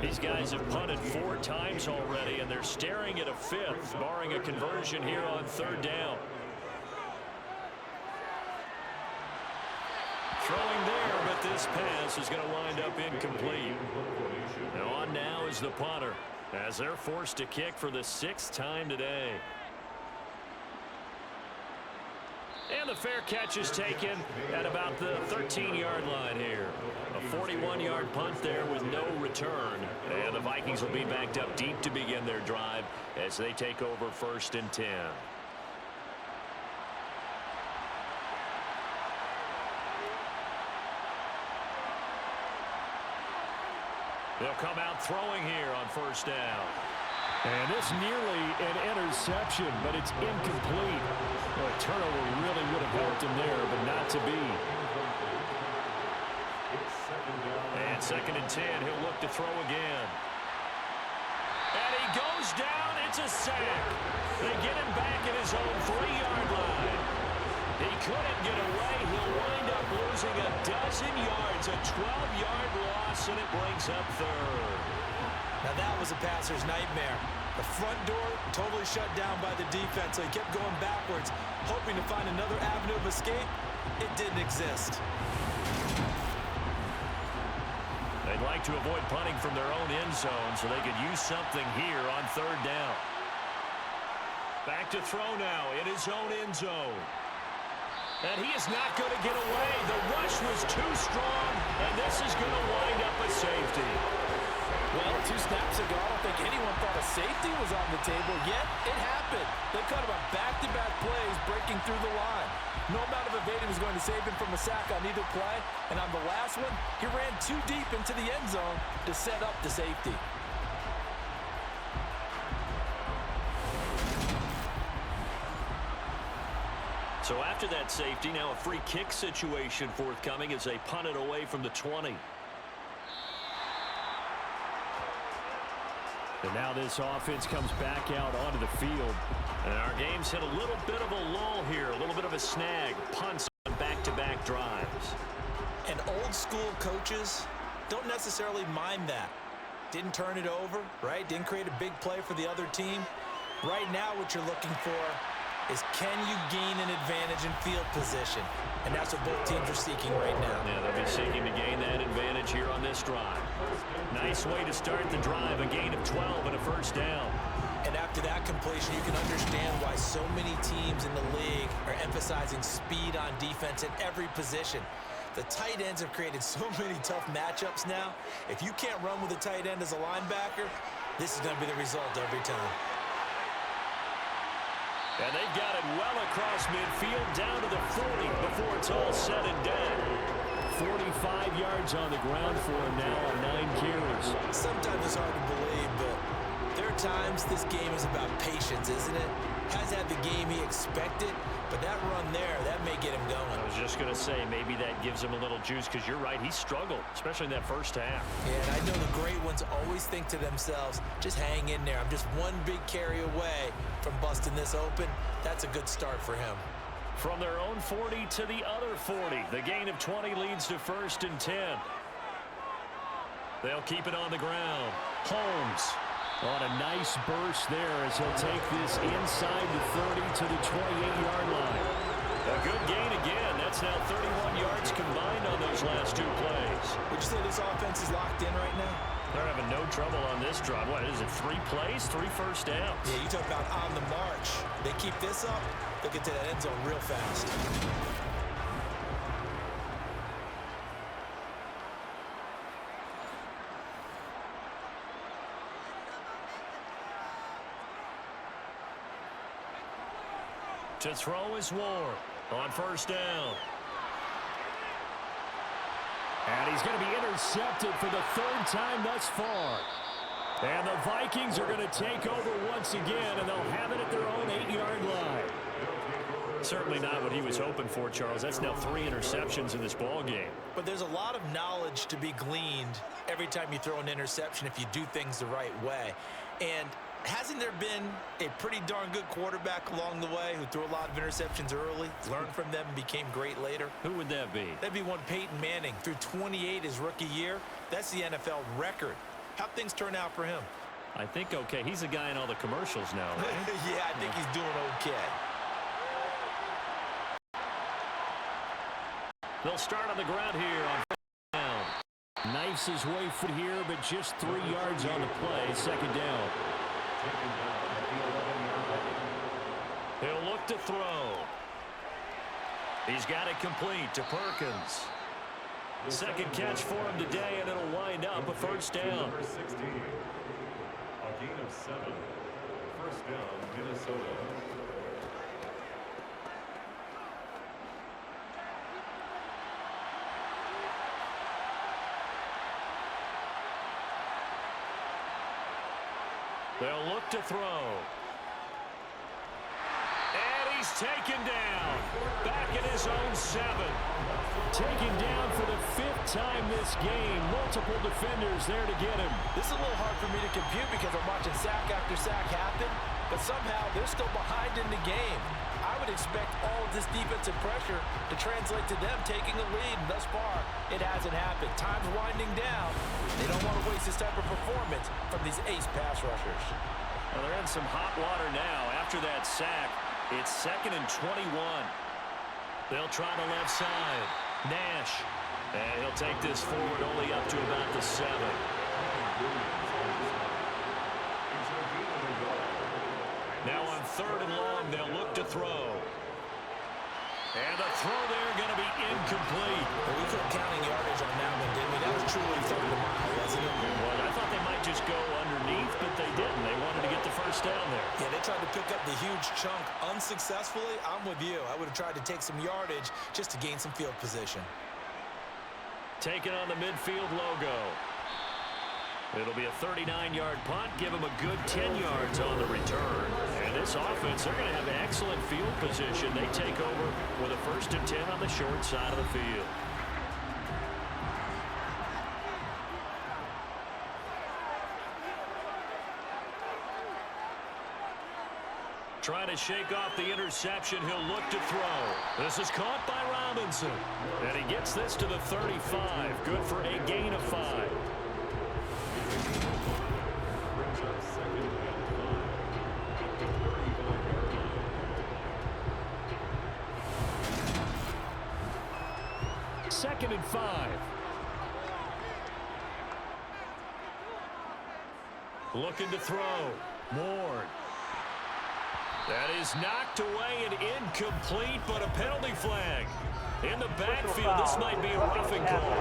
These guys have punted 4 times already, and they're staring at a 5th, barring a conversion here on 3rd down. Throwing there, but this pass is going to wind up incomplete. Now on now is the punter, as they're forced to kick for the 6th time today. And the fair catch is taken at about the 13-yard line here. A 41-yard punt there with no return. And the Vikings will be backed up deep to begin their drive as they take over 1st and 10. They'll come out throwing here on 1st down. And this nearly an interception, but it's incomplete. Well, a turnover really would have helped him there, but not to be. And 2nd and 10, he'll look to throw again. And he goes down. It's a sack. They get him back at his own 3-yard line. He couldn't get away. He'll wind up losing a dozen yards, a 12-yard loss, and it brings up 3rd. Now that was a passer's nightmare. The front door totally shut down by the defense, so he kept going backwards, hoping to find another avenue of escape. It didn't exist. They'd like to avoid punting from their own end zone so they could use something here on 3rd down. Back to throw now in his own end zone. And he is not going to get away. The rush was too strong, and this is going to wind up a safety. Well, 2 snaps ago, I don't think anyone thought a safety was on the table, yet it happened. They cut him on back-to-back plays, breaking through the line. No amount of evading was going to save him from a sack on either play, and on the last one, he ran too deep into the end zone to set up the safety. So after that safety, now a free kick situation forthcoming as they punt it away from the 20. And now this offense comes back out onto the field. And our game's hit a little bit of a lull here, a little bit of a snag. Punts on back-to-back drives. And old-school coaches don't necessarily mind that. Didn't turn it over, right? Didn't create a big play for the other team. Right now what you're looking for is can you gain an advantage in field position? And that's what both teams are seeking right now. Yeah, they'll be seeking to gain that advantage here on this drive. Nice way to start the drive, a gain of 12 and a 1st down. And after that completion, you can understand why so many teams in the league are emphasizing speed on defense at every position. The tight ends have created so many tough matchups now. If you can't run with a tight end as a linebacker, this is going to be the result every time. And they've got it well across midfield down to the 40 before it's all said and done. 45 yards on the ground for him now on 9 carries. Sometimes it's hard to believe, but there are times this game is about patience, isn't it? Hasn't had the game he expected, But that run there, that may get him going. I was just going to say, maybe that gives him a little juice, because you're right, he struggled, especially in that first half. Yeah, and I know the great ones always think to themselves, just hang in there. I'm just one big carry away from busting this open. That's a good start for him. From their own 40 to the other 40. The gain of 20 leads to 1st and 10. They'll keep it on the ground. Holmes on a nice burst there as he'll take this inside the 30 to the 28-yard line. A good gain again. That's now 31 yards combined on those last 2 plays. Would you say this offense is locked in right now? They're having no trouble on this drive. What is it, 3 plays, 3 first downs? Yeah, you talk about on the march. They keep this up, they'll get to that end zone real fast. To throw is Ward on 1st down. And he's going to be intercepted for the 3rd time thus far. And the Vikings are going to take over once again, and they'll have it at their own 8-yard line. Certainly not what he was hoping for, Charles. That's now 3 interceptions in this ball game. But there's a lot of knowledge to be gleaned every time you throw an interception if you do things the right way. And hasn't there been a pretty darn good quarterback along the way who threw a lot of interceptions early, learned from them, and became great later? Who would that be? That'd be one Peyton Manning. Threw 28 his rookie year. That's the NFL record. How'd things turn out for him? I think okay. He's the guy in all the commercials now, right? Yeah, I think he's doing okay. They'll start on the ground here on 1st down. Knifes his way through here, but just 3 yards on the play. 2nd down. He'll look to throw. He's got it complete to Perkins. 2nd catch for him today, and it'll wind up a 1st down. Number 16, a gain of 7. 1st down, Minnesota. They'll look to throw. And he's taken down. Back at his own 7. Taken down for the 5th time this game. Multiple defenders there to get him. This is a little hard for me to compute because I'm watching sack after sack happen, but somehow they're still behind in the game. I would expect all of this defensive pressure to translate to them taking a lead, and thus far, it hasn't happened. Time's winding down. They don't want to waste this type of performance from these ace pass rushers. Well, they're in some hot water now. After that sack, it's 2nd and 21. They'll try the left side. Nash. And he'll take this forward only up to about the 7. Now on 3rd and long, they'll look to throw. And the throw there going to be incomplete. Well, we couldn't count any yardage on that one, didn't we? That was truly 3rd and mile, wasn't it? Well, I thought they might just go underneath, but they didn't. They wanted to get the 1st down there. Yeah, they tried to pick up the huge chunk unsuccessfully. I'm with you. I would have tried to take some yardage just to gain some field position. Taking on the midfield logo. It'll be a 39-yard punt. Give them a good 10 yards on the return. And this offense, they're going to have excellent field position. They take over with a 1st and 10 on the short side of the field. Trying to shake off the interception. He'll look to throw. This is caught by Robinson. And he gets this to the 35. Good for a gain of 5. Brings up 2nd and 5. 2nd and 5. Looking to throw. Ward. That is knocked away and incomplete, but a penalty flag. In the backfield, this might be a roughing call.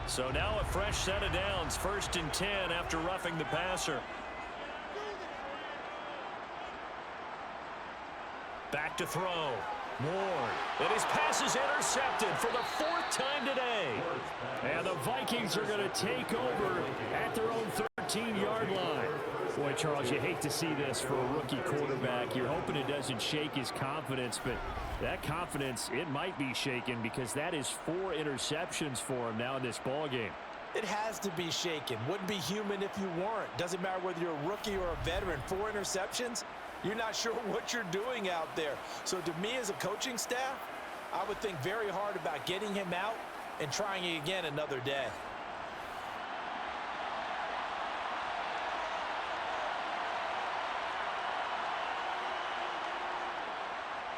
So now a fresh set of downs, 1st and 10 after roughing the passer. Back to throw. Ward. And his pass is intercepted for the 4th time today. And the Vikings are going to take over at their own 13-yard line. Boy, Charles, you hate to see this for a rookie quarterback. You're hoping it doesn't shake his confidence, but that confidence, it might be shaken because that is 4 interceptions for him now in this ballgame. It has to be shaken. Wouldn't be human if you weren't. Doesn't matter whether you're a rookie or a veteran. 4 interceptions, you're not sure what you're doing out there. So to me as a coaching staff, I would think very hard about getting him out and trying it again another day.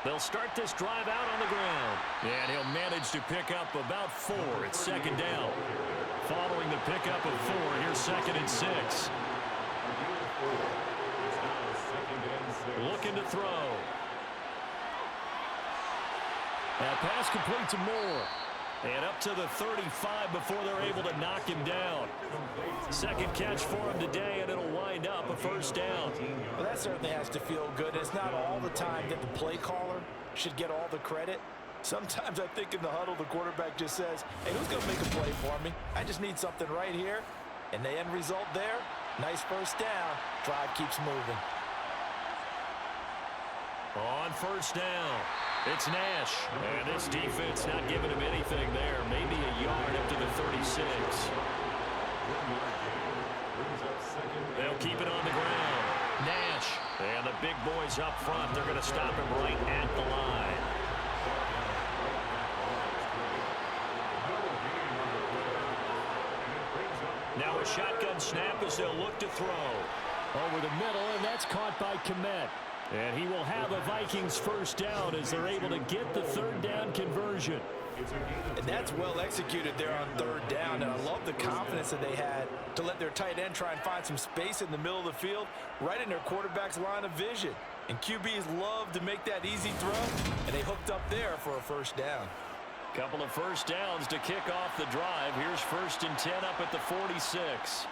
They'll start this drive out on the ground. And he'll manage to pick up about 4. It's second down. Following the pickup of 4, here's 2nd and 6. Looking to throw. That pass complete to Moore. And up to the 35 before they're able to knock him down. Second catch for him today, and it'll wind up a first down. Well, that certainly has to feel good. It's not all the time that the play caller should get all the credit. Sometimes I think in the huddle, the quarterback just says, hey, who's going to make a play for me? I just need something right here. And the end result there, nice first down. Drive keeps moving. On first down, it's Nash. And this defense not giving him anything there. Maybe a yard up to the 36. They'll keep it on the ground. Nash. And the big boys up front, they're going to stop him right at the line. Now a shotgun snap as they'll look to throw. Over the middle, and that's caught by Kmet. And he will have a Vikings first down as they're able to get the 3rd down conversion. And that's well executed there on 3rd down. And I love the confidence that they had to let their tight end try and find some space in the middle of the field, right in their quarterback's line of vision. And QBs love to make that easy throw, and they hooked up there for a first down. Couple of first downs to kick off the drive. Here's 1st and 10 up at the 46.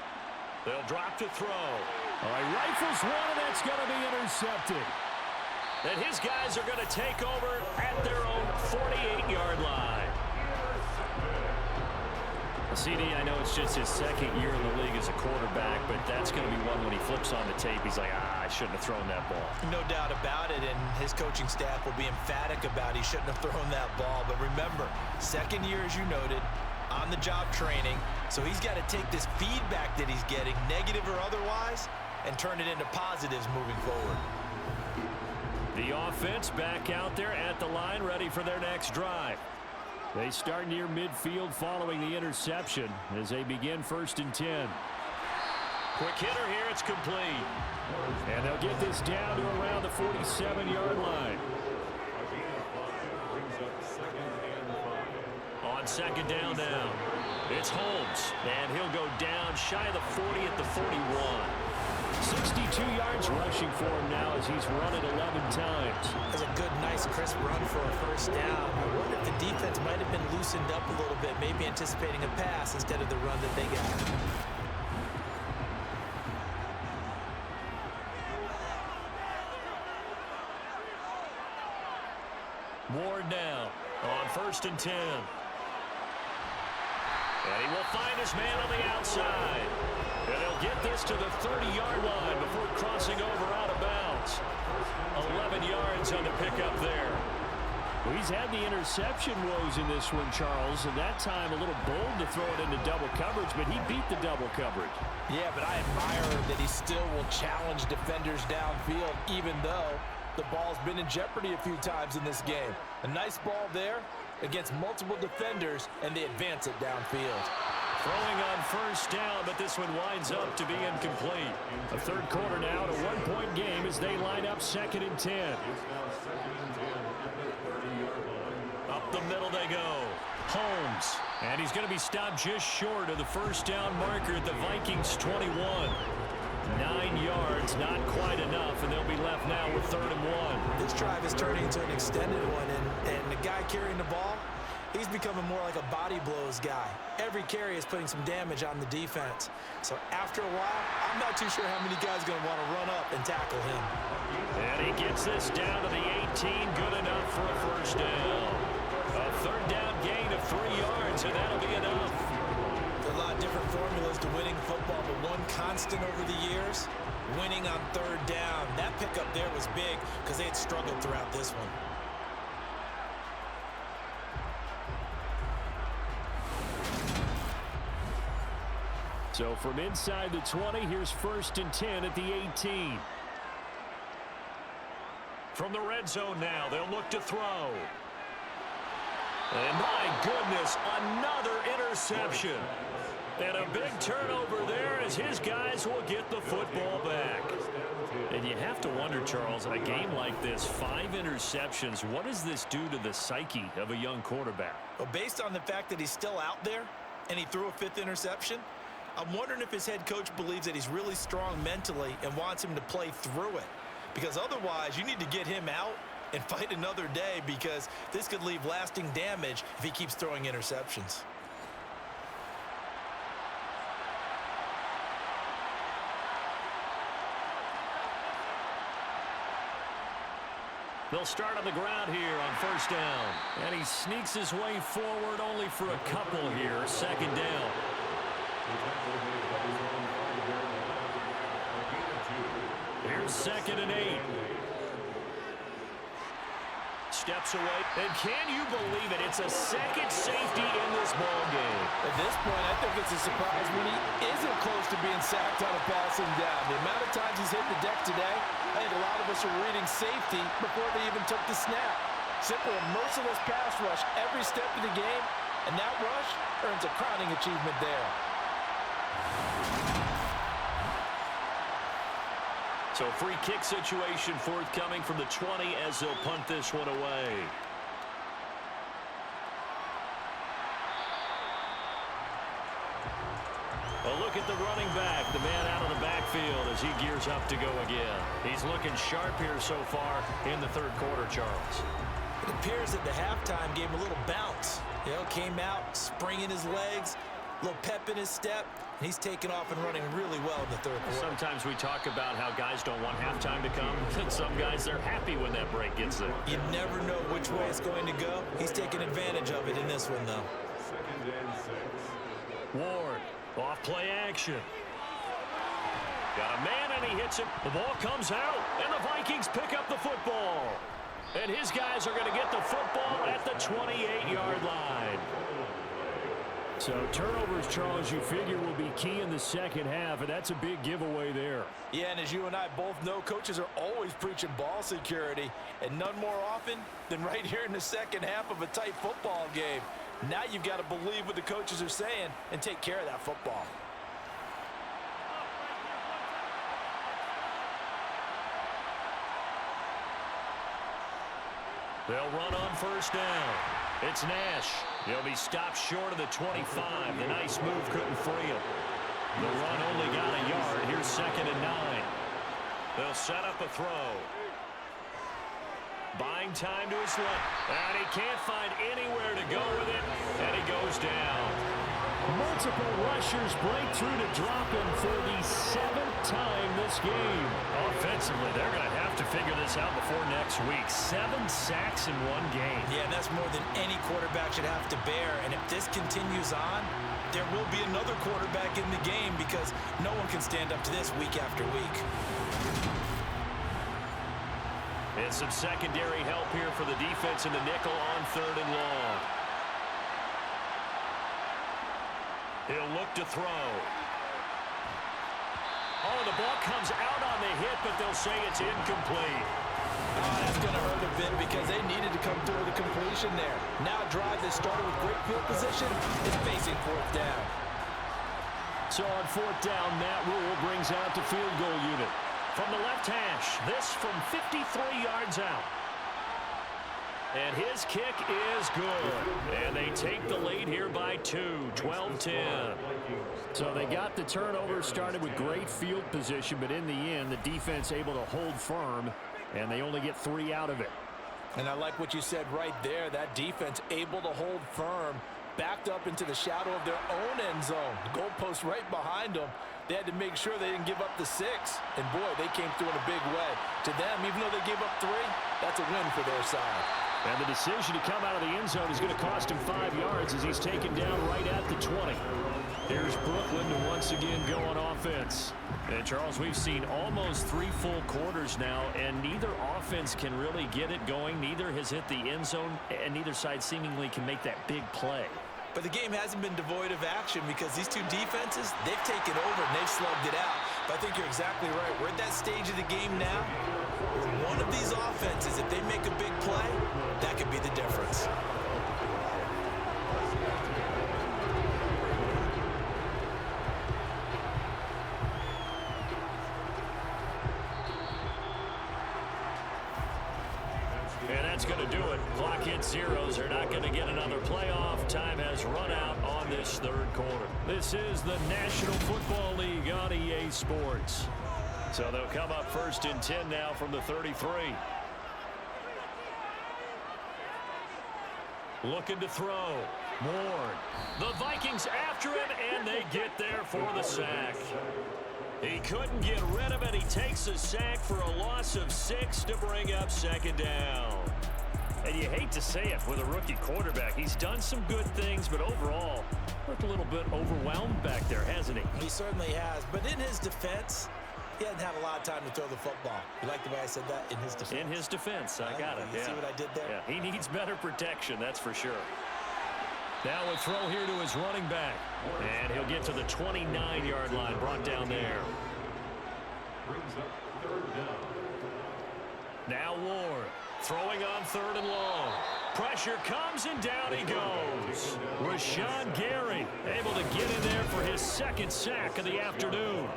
They'll drop to throw. All right, rifles one, and that's going to be intercepted. And his guys are going to take over at their own 48-yard line. CD, I know it's just his 2nd year in the league as a quarterback, but that's going to be one when he flips on the tape. He's like, I shouldn't have thrown that ball. No doubt about it, and his coaching staff will be emphatic about he shouldn't have thrown that ball. But remember, 2nd year, as you noted, on-the-job training. So he's got to take this feedback that he's getting, negative or otherwise, and turn it into positives moving forward. The offense back out there at the line, ready for their next drive. They start near midfield following the interception as they begin 1st and 10. Quick hitter here, it's complete. And they'll get this down to around the 47-yard line. On 2nd down now, it's Holmes, and he'll go down shy of the 40 at the 41. 62 yards rushing for him now as he's run it 11 times. That's a good, nice, crisp run for a first down. I wonder if the defense might have been loosened up a little bit, maybe anticipating a pass instead of the run that they got. Ward now on 1st and 10. And he will find his man on the outside. And he'll get this to the 30-yard line before crossing over out of bounds. 11 yards on the pickup there. Well, he's had the interception woes in this one, Charles, and that time a little bold to throw it into double coverage, but he beat the double coverage. Yeah, but I admire that he still will challenge defenders downfield, even though the ball's been in jeopardy a few times in this game. A nice ball there against multiple defenders, and they advance it downfield. Throwing on 1st down, but this one winds up to be incomplete. A 3rd quarter now, a 1-point game as they line up 2nd and 10. Up the middle they go. Holmes, and he's going to be stopped just short of the 1st down marker at the Vikings 21. 9 yards, not quite enough, and they'll be left now with 3rd and 1. This drive is turning into an extended one, and the guy carrying the ball, he's becoming more like a body blows guy. Every carry is putting some damage on the defense. So after a while, I'm not too sure how many guys are going to want to run up and tackle him. And he gets this down to the 18, good enough for a 1st down. A 3rd down gain of 3 yards, and that'll be enough. A lot different formulas to winning football, but one constant over the years, winning on third down. That pickup there was big because they had struggled throughout this one. So from inside the 20, here's 1st and 10 at the 18. From the red zone now, they'll look to throw. And my goodness, another interception. And a big turnover there as his guys will get the football back. And you have to wonder, Charles, in a game like this, 5 interceptions, what does this do to the psyche of a young quarterback? Well, based on the fact that he's still out there and he threw a 5th interception, I'm wondering if his head coach believes that he's really strong mentally and wants him to play through it. Because otherwise, you need to get him out and fight another day, because this could leave lasting damage if he keeps throwing interceptions. They'll start on the ground here on 1st down. And he sneaks his way forward only for a couple here. 2nd down. Here's 2nd and 8. Steps away. And can you believe it? It's a second safety in this ball game. At this point, I think it's a surprise when he isn't close to being sacked on a passing down. The amount of times he's hit the deck today, I think a lot of us are reading safety before they even took the snap. Simple and merciless pass rush every step of the game, and that rush earns a crowning achievement there. So free kick situation forthcoming from the 20 as they'll punt this one away. A look at the running back, the man out of the backfield as he gears up to go again. He's looking sharp here so far in the 3rd quarter, Charles. It appears that the halftime gave him a little bounce. Came out, springing his legs, a little pep in his step, and he's taken off and running really well in the 3rd quarter. Sometimes we talk about how guys don't want halftime to come, and some guys are happy when that break gets there. You never know which way it's going to go. He's taking advantage of it in this one, though. 2nd and 6. Ward, off play action. Got a man and he hits it. The ball comes out, and the Vikings pick up the football. And his guys are going to get the football at the 28-yard line. So turnovers, Charles, you figure will be key in the 2nd half, and that's a big giveaway there. Yeah, and as you and I both know, coaches are always preaching ball security, and none more often than right here in the 2nd half of a tight football game. Now you've got to believe what the coaches are saying and take care of that football. They'll run on 1st down. It's Nash. He'll be stopped short of the 25. The nice move couldn't free him. The run only got a yard. Here's 2nd and 9. They'll set up a throw. Buying time to his left. And he can't find anywhere to go with it. And he goes down. Multiple rushers break through to drop him for the 7th time this game. Offensively, they're going to have to figure this out before next week. 7 sacks in one game. Yeah, and that's more than any quarterback should have to bear. And if this continues on, there will be another quarterback in the game, because no one can stand up to this week after week. And some secondary help here for the defense in the nickel on 3rd and long. He'll look to throw. Oh, the ball comes out on the hit, but they'll say it's incomplete. Oh, that's going to hurt a bit, because they needed to come through with a completion there. Now a drive that started with great field position is facing 4th down. So on 4th down, Matt Rule brings out the field goal unit. From the left hash, this from 53 yards out. And his kick is good. And they take the lead here by 2, 12-10. So they got the turnover, started with great field position, but in the end, the defense able to hold firm, and they only get 3 out of it. And I like what you said right there. That defense able to hold firm, backed up into the shadow of their own end zone. The goalpost right behind them. They had to make sure they didn't give up the 6. And, boy, they came through in a big way. To them, even though they gave up 3, that's a win for their side. And the decision to come out of the end zone is going to cost him 5 yards as he's taken down right at the 20. Here's Brooklyn to once again go on offense. And, Charles, we've seen almost 3 full quarters now, and neither offense can really get it going. Neither has hit the end zone, and neither side seemingly can make that big play. But the game hasn't been devoid of action because these two defenses, they've taken over and they've slugged it out. But I think you're exactly right. We're at that stage of the game now where one of these offenses, if they make a big play, that could be the difference. And that's going to do it. Clock hits zeros. They're not going to get another playoff. Time has run out on this third quarter. This is the National Football League on EA Sports. So they'll come up first and 10 now from the 33. Looking to throw. Ward. The Vikings after him, and they get there for the sack. He couldn't get rid of it. He takes a sack for a loss of 6 to bring up second down. And you hate to say it with a rookie quarterback. He's done some good things, but overall, looked a little bit overwhelmed back there, hasn't he? He certainly has. But in his defense, he hasn't had a lot of time to throw the football. You like the way I said that? In his defense. In his defense. I got it. You see what I did there? Yeah, he needs better protection, that's for sure. Now a throw here to his running back. And he'll get to the 29-yard line, brought down there. Brings up third down. Now Ward throwing on 3rd and long. Pressure comes and down he goes. Rashawn Gary able to get in there for his 2nd sack of the afternoon.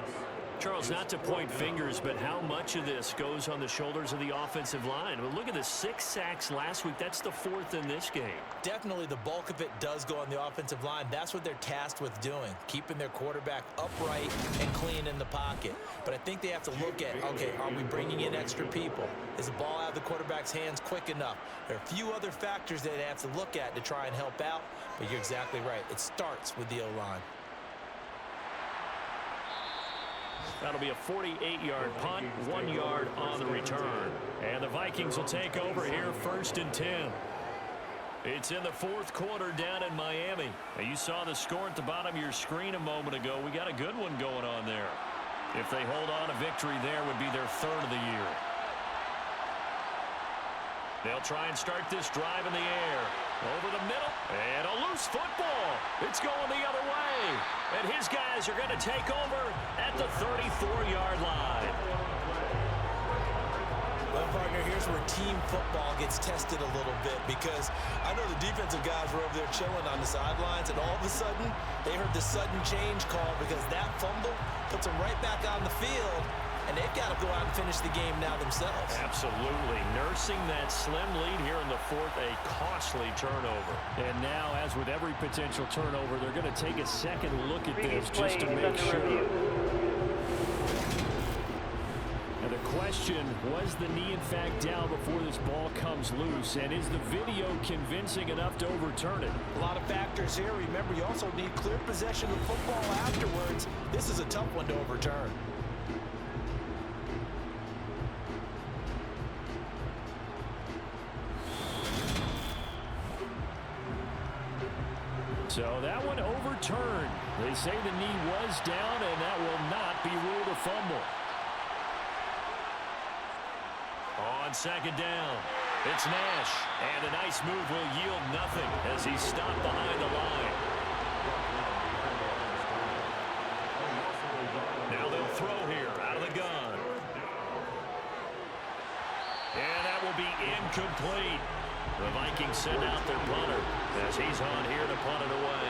Charles, not to point fingers, but how much of this goes on the shoulders of the offensive line? Well, look at the 6 sacks last week. That's the 4th in this game. Definitely the bulk of it does go on the offensive line. That's what they're tasked with doing, keeping their quarterback upright and clean in the pocket. But I think they have to look at, okay, are we bringing in extra people? Is the ball out of the quarterback's hands quick enough? There are a few other factors that they have to look at to try and help out, but you're exactly right. It starts with the O-line. That'll be a 48-yard punt, 1 yard on the return. And the Vikings will take over here 1st and 10. It's in the 4th quarter down in Miami. Now, you saw the score at the bottom of your screen a moment ago. We got a good one going on there. If they hold on, a victory there would be their 3rd of the year. They'll try and start this drive in the air. Over the middle, and a loose football. It's going the other way. And his guys are going to take over at the 34-yard line. Well, partner, here's where team football gets tested a little bit because I know the defensive guys were over there chilling on the sidelines, and all of a sudden, they heard the sudden change call because that fumble puts them right back on the field. And they've got to go out and finish the game now themselves. Absolutely. Nursing that slim lead here in the 4th, a costly turnover. And now, as with every potential turnover, they're going to take a second look at this just to make sure. And the question, was the knee in fact down before this ball comes loose? And is the video convincing enough to overturn it? A lot of factors here. Remember, you also need clear possession of football afterwards. This is a tough one to overturn. So that one overturned. They say the knee was down, and that will not be ruled a fumble. On 2nd down, it's Nash. And a nice move will yield nothing as he's stopped behind the line. Now they'll throw here out of the gun. And that will be incomplete. The Vikings send out their punter as he's on here to punt it away.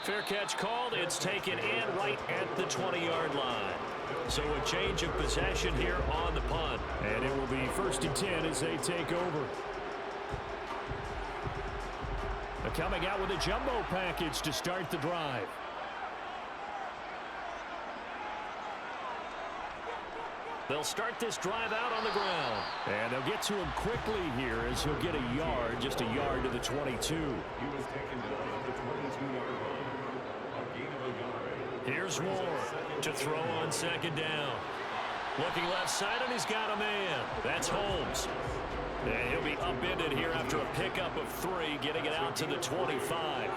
Fair catch called. It's taken in right at the 20-yard line. So a change of possession here on the punt. And it will be 1st and 10 as they take over. They're coming out with a jumbo package to start the drive. They'll start this drive out on the ground. And they'll get to him quickly here as he'll get a yard, just a yard to the 22. He was taken down at the 22-yard line. A gain of a yard. Here's Ward to throw on 2nd down. Looking left side, and he's got a man. That's Holmes. And he'll be upended here after a pickup of 3, getting it out to the 25.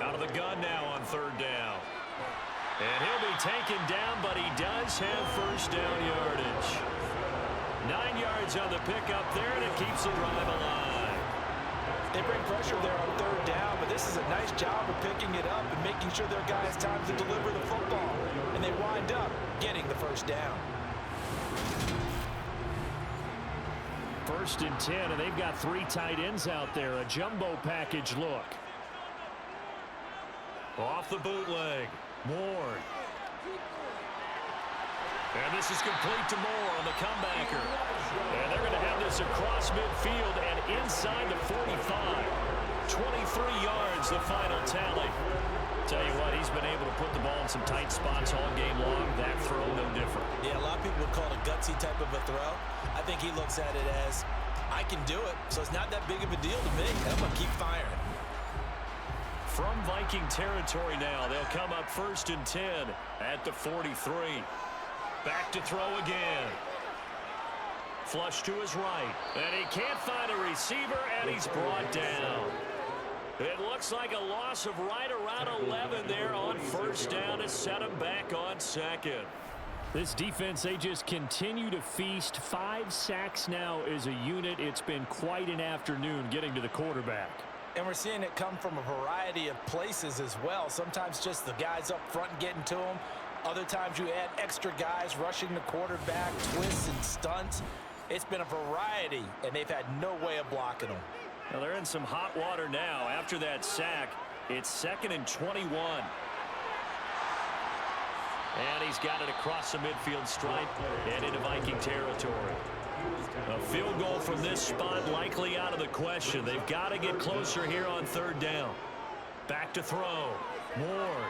Out of the gun now on 3rd down. And he'll be taken down, but he does have first down yardage. 9 yards on the pickup there, and it keeps the drive alive. They bring pressure there on 3rd down, but this is a nice job of picking it up and making sure their guy has time to deliver the football. And they wind up getting the first down. 1st and 10, and they've got 3 tight ends out there. A jumbo package look. Off the bootleg. Moore. And this is complete to Moore on the comebacker. And they're going to have this across midfield and inside the 45. 23 yards, the final tally. Tell you what, he's been able to put the ball in some tight spots all game long. That throw, no different. Yeah, a lot of people would call it a gutsy type of a throw. I think he looks at it as, I can do it, so it's not that big of a deal to me. I'm going to keep firing. From Viking territory now, they'll come up 1st and 10 at the 43. Back to throw again. Flush to his right. And he can't find a receiver, and he's brought down. It looks like a loss of right around 11 there on 1st down to set him back on 2nd. This defense, they just continue to feast. 5 sacks now as a unit. It's been quite an afternoon getting to the quarterback. And we're seeing it come from a variety of places as well. Sometimes just the guys up front getting to him. Other times you add extra guys rushing the quarterback, twists and stunts. It's been a variety, and they've had no way of blocking them. Well, they're in some hot water now. After that sack, it's 2nd and 21. And he's got it across the midfield stripe and into Viking territory. A field goal from this spot likely out of the question. They've got to get closer here on 3rd down. Back to throw. Moore.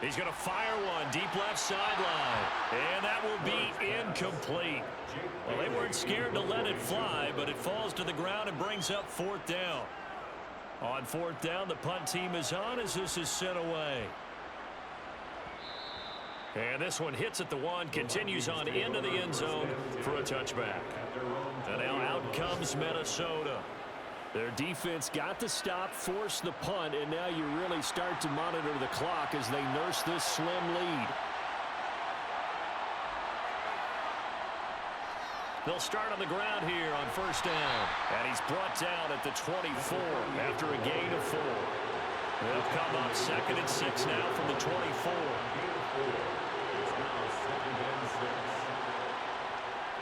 He's going to fire one deep left sideline. And that will be incomplete. Well, they weren't scared to let it fly, but it falls to the ground and brings up 4th down. On 4th down, the punt team is on as this is sent away. And this one hits at the 1, continues on into the end zone for a touchback. And now out comes Minnesota. Their defense got the stop, forced the punt, and now you really start to monitor the clock as they nurse this slim lead. They'll start on the ground here on 1st down. And he's brought down at the 24 after a gain of 4. They'll come up 2nd and 6 now from the 24.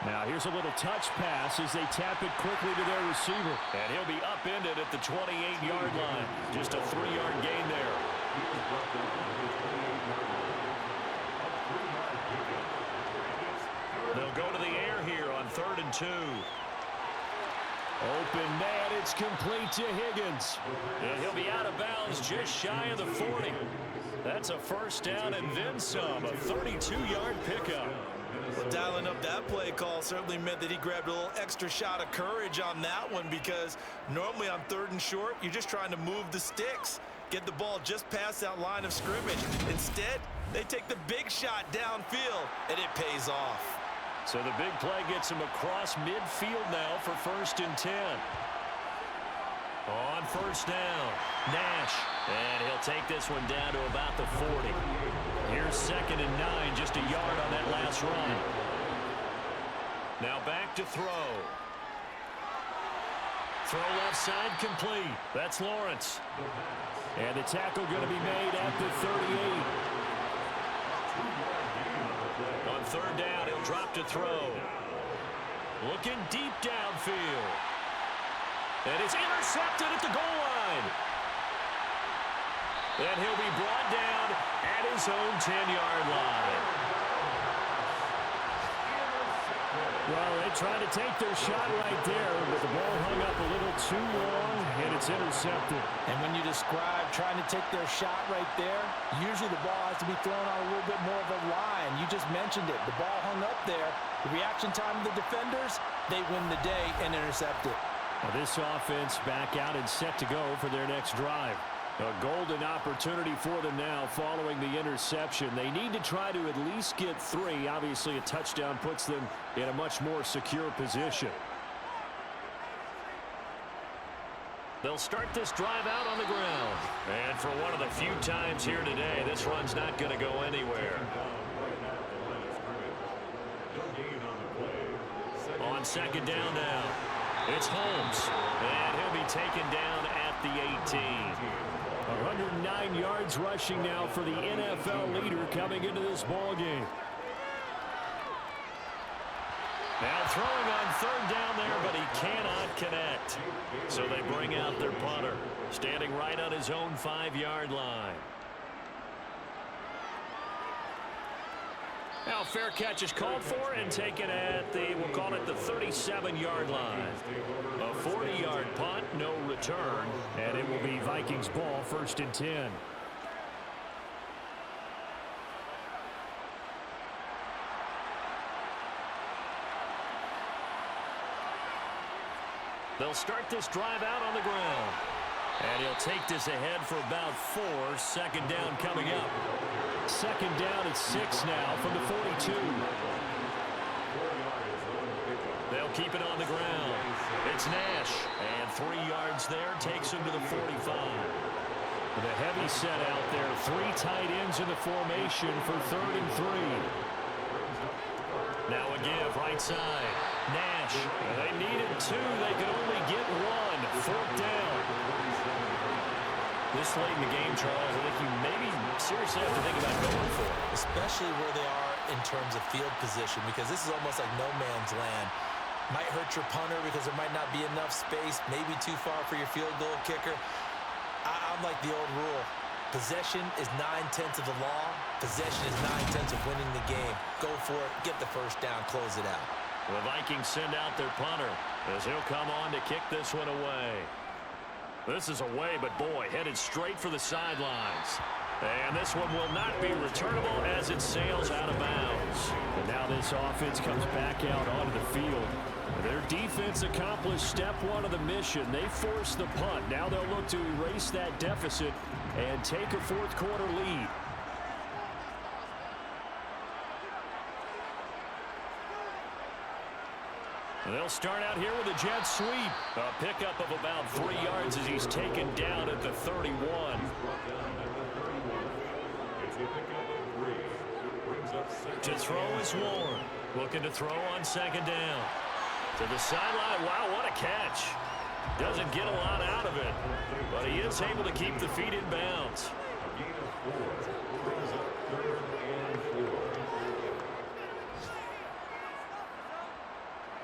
Now here's a little touch pass as they tap it quickly to their receiver. And he'll be upended at the 28-yard line. Just a 3-yard gain there. They'll go to the air here on 3rd and 2. Open man, it's complete to Higgins. And he'll be out of bounds just shy of the 40. That's a 1st down and then some, a 32-yard pickup. Well, dialing up that play call certainly meant that he grabbed a little extra shot of courage on that one, because normally on 3rd and short, you're just trying to move the sticks, get the ball just past that line of scrimmage. Instead, they take the big shot downfield, and it pays off. So the big play gets him across midfield now for 1st and 10. On 1st down, Nash. And he'll take this one down to about the 40. Here's 2nd and 9, just a yard on that last run. Now back to throw. Throw left side complete. That's Lawrence. And the tackle going to be made at the 38. On 3rd down, he'll drop to throw. Looking deep downfield. And it's intercepted at the goal line. And he'll be brought down at his own 10-yard line. Well, they tried to take their shot right there, but the ball hung up a little too long, and it's intercepted. And when you describe trying to take their shot right there, usually the ball has to be thrown on a little bit more of a line. You just mentioned it. The ball hung up there. The reaction time of the defenders, they win the day and intercept it. Now this offense back out and set to go for their next drive. A golden opportunity for them now following the interception. They need to try to at least get 3. Obviously, a touchdown puts them in a much more secure position. They'll start this drive out on the ground. And for one of the few times here today, this run's not going to go anywhere. On second down now, it's Holmes. And he'll be taken down at the 18. 109 yards rushing now for the NFL leader coming into this ball game. Now throwing on third down there, but he cannot connect. So they bring out their punter, standing right on his own 5-yard line. Now fair catch is called for and taken at the, we'll call it the 37-yard line. A 40-yard punt, no return, and it will be Vikings ball, 1st and 10. They'll start this drive out on the ground. And he'll take this ahead for about 4. Second down coming up. Second down at 6 now from the 42. They'll keep it on the ground. It's Nash. And 3 yards there takes him to the 45. With a heavy set out there. 3 tight ends in the formation for 3rd and 3. Now a give right side. Nash. They needed 2. They could only get 1. 4th down. This late in the game, Charles, I think you maybe seriously have to think about going for it. Especially where they are in terms of field position, because this is almost like no man's land. Might hurt your punter because there might not be enough space, maybe too far for your field goal kicker. I'm like the old rule. Possession is 9/10 of the law. Possession is 9/10 of winning the game. Go for it, get the first down, close it out. The Vikings send out their punter as he'll come on to kick this one away. This is away, but boy, headed straight for the sidelines. And this one will not be returnable as it sails out of bounds. And now this offense comes back out onto the field. Their defense accomplished step 1 of the mission. They forced the punt. Now they'll look to erase that deficit and take a 4th quarter lead. They'll start out here with a jet sweep. A pickup of about 3 yards as he's taken down at the 31. To throw is Warren. Looking to throw on second down. To the sideline. Wow, what a catch. Doesn't get a lot out of it, but he is able to keep the feet in bounds.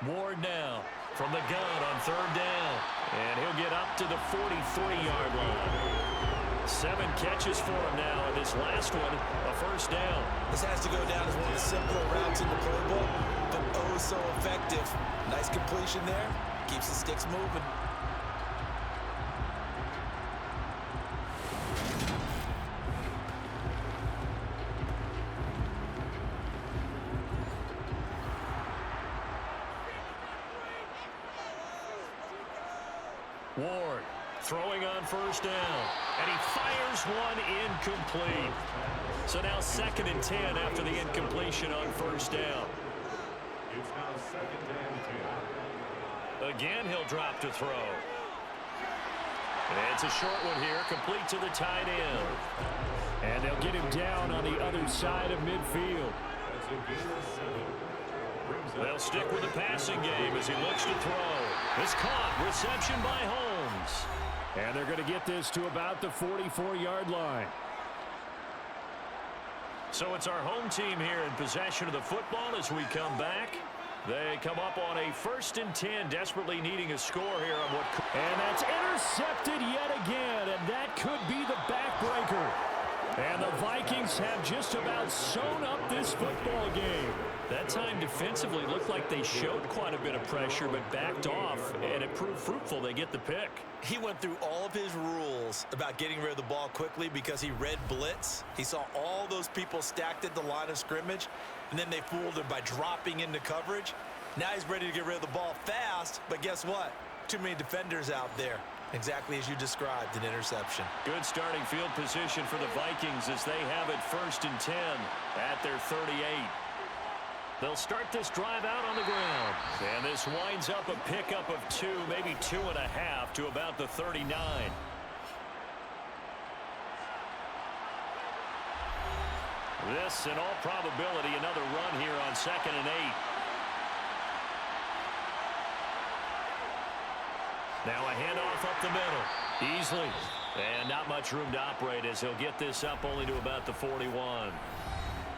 Ward now from the gun on third down. And he'll get up to the 43-yard line. 7 catches for him now, and this last one, a first down. This has to go down as one of the simpler routes in the playbook, but oh so effective. Nice completion there. Keeps the sticks moving. Ward throwing on first down, and he fires one incomplete. So now 2nd and 10 after the incompletion on first down. It's now 2nd and 10. Again, he'll drop to throw. And it's a short one here, complete to the tight end. And they'll get him down on the other side of midfield. That's a gain of 7. They'll stick with the passing game as he looks to throw. It's caught. Reception by Holmes. And they're going to get this to about the 44-yard line. So it's our home team here in possession of the football as we come back. They come up on a 1st and 10, desperately needing a score here on what. And that's intercepted yet again, and that could be the backbreaker. And the Vikings have just about sewn up this football game. That time defensively looked like they showed quite a bit of pressure but backed off, and it proved fruitful. They get the pick. He went through all of his rules about getting rid of the ball quickly because he read blitz. He saw all those people stacked at the line of scrimmage, and then they fooled him by dropping into coverage. Now he's ready to get rid of the ball fast, but guess what? Too many defenders out there. Exactly as you described, an interception. Good starting field position for the Vikings as they have it 1st and 10 at their 38. They'll start this drive out on the ground. And this winds up a pickup of 2, maybe 2.5 to about the 39. This, in all probability, another run here on 2nd and 8. Now a handoff up the middle. Easily. And not much room to operate as he'll get this up only to about the 41.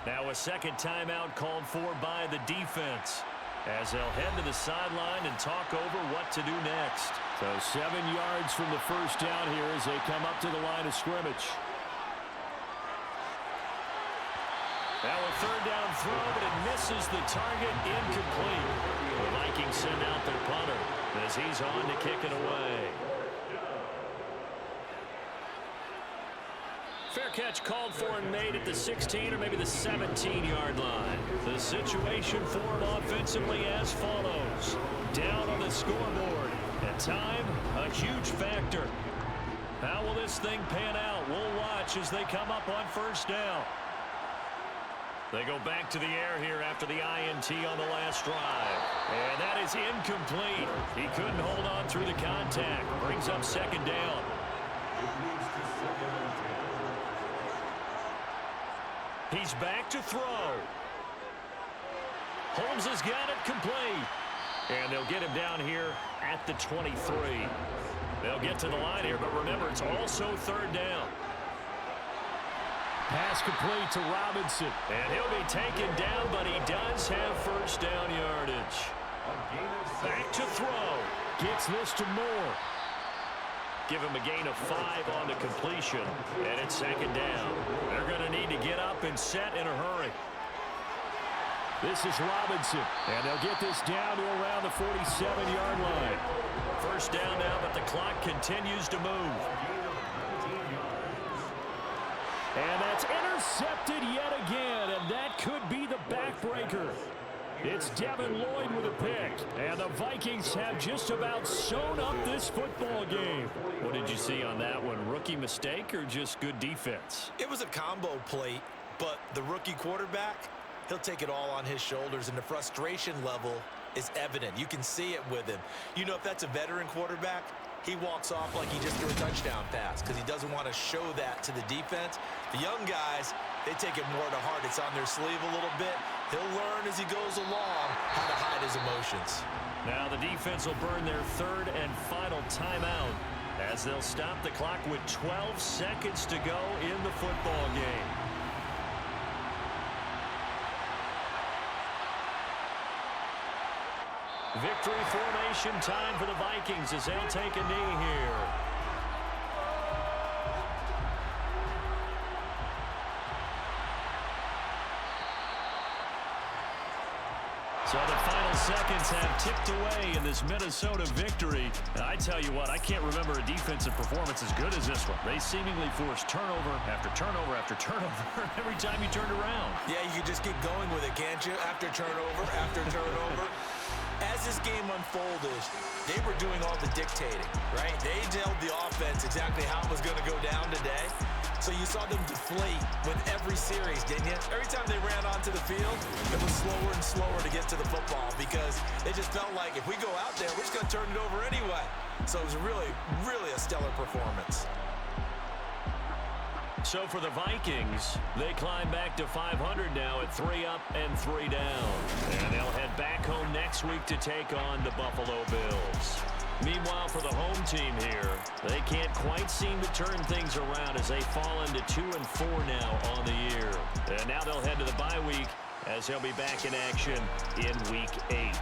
Now a second timeout called for by the defense as they'll head to the sideline and talk over what to do next. So 7 yards from the first down here as they come up to the line of scrimmage. Now a third down throw, but it misses the target, incomplete. The Vikings send out their punter as he's on to kick it away. Fair catch called for and made at the 16 or maybe the 17-yard line. The situation for him offensively as follows. Down on the scoreboard. And time, a huge factor. How will this thing pan out? We'll watch as they come up on first down. They go back to the air here after the INT on the last drive. And that is incomplete. He couldn't hold on through the contact. Brings up second down. He's back to throw. Holmes has got it complete. And they'll get him down here at the 23. They'll get to the line here, but remember, it's also third down. Pass complete to Robinson. And he'll be taken down, but he does have first down yardage. Back to throw. Gets this to Moore. Give him a gain of 5 on the completion. And it's second down. They're going to need to get up and set in a hurry. This is Robinson. And they'll get this down to around the 47-yard line. First down now, but the clock continues to move. And that's intercepted yet again. And that could be the backbreaker. It's Devin Lloyd with a pick. And the Vikings have just about sewn up this football game. What did you see on that one? Rookie mistake or just good defense? It was a combo plate, but the rookie quarterback, he'll take it all on his shoulders, and the frustration level is evident. You can see it with him. You know, if that's a veteran quarterback, he walks off like he just threw a touchdown pass because he doesn't want to show that to the defense. The young guys, they take it more to heart. It's on their sleeve a little bit. He'll learn as he goes along how to hide his emotions. Now the defense will burn their third and final timeout as they'll stop the clock with 12 seconds to go in the football game. Victory formation time for the Vikings as they'll take a knee here. So the final seconds have ticked away in this Minnesota victory. And I tell you what, I can't remember a defensive performance as good as this one. They seemingly forced turnover after turnover after turnover every time you turned around. Yeah, you can just keep going with it, can't you? After turnover, after turnover. As this game unfolded, they were doing all the dictating, right? They told the offense exactly how it was going to go down today. So you saw them deflate with every series, didn't you? Every time they ran onto the field, it was slower and slower to get to the football because it just felt like if we go out there, we're just going to turn it over anyway. So it was really, really a stellar performance. So for the Vikings, they climb back to 500 now at 3 up and 3 down. And they'll head back home next week to take on the Buffalo Bills. Meanwhile, for the home team here, they can't quite seem to turn things around as they fall into 2-4 now on the year. And now they'll head to the bye week as they'll be back in action in Week 8.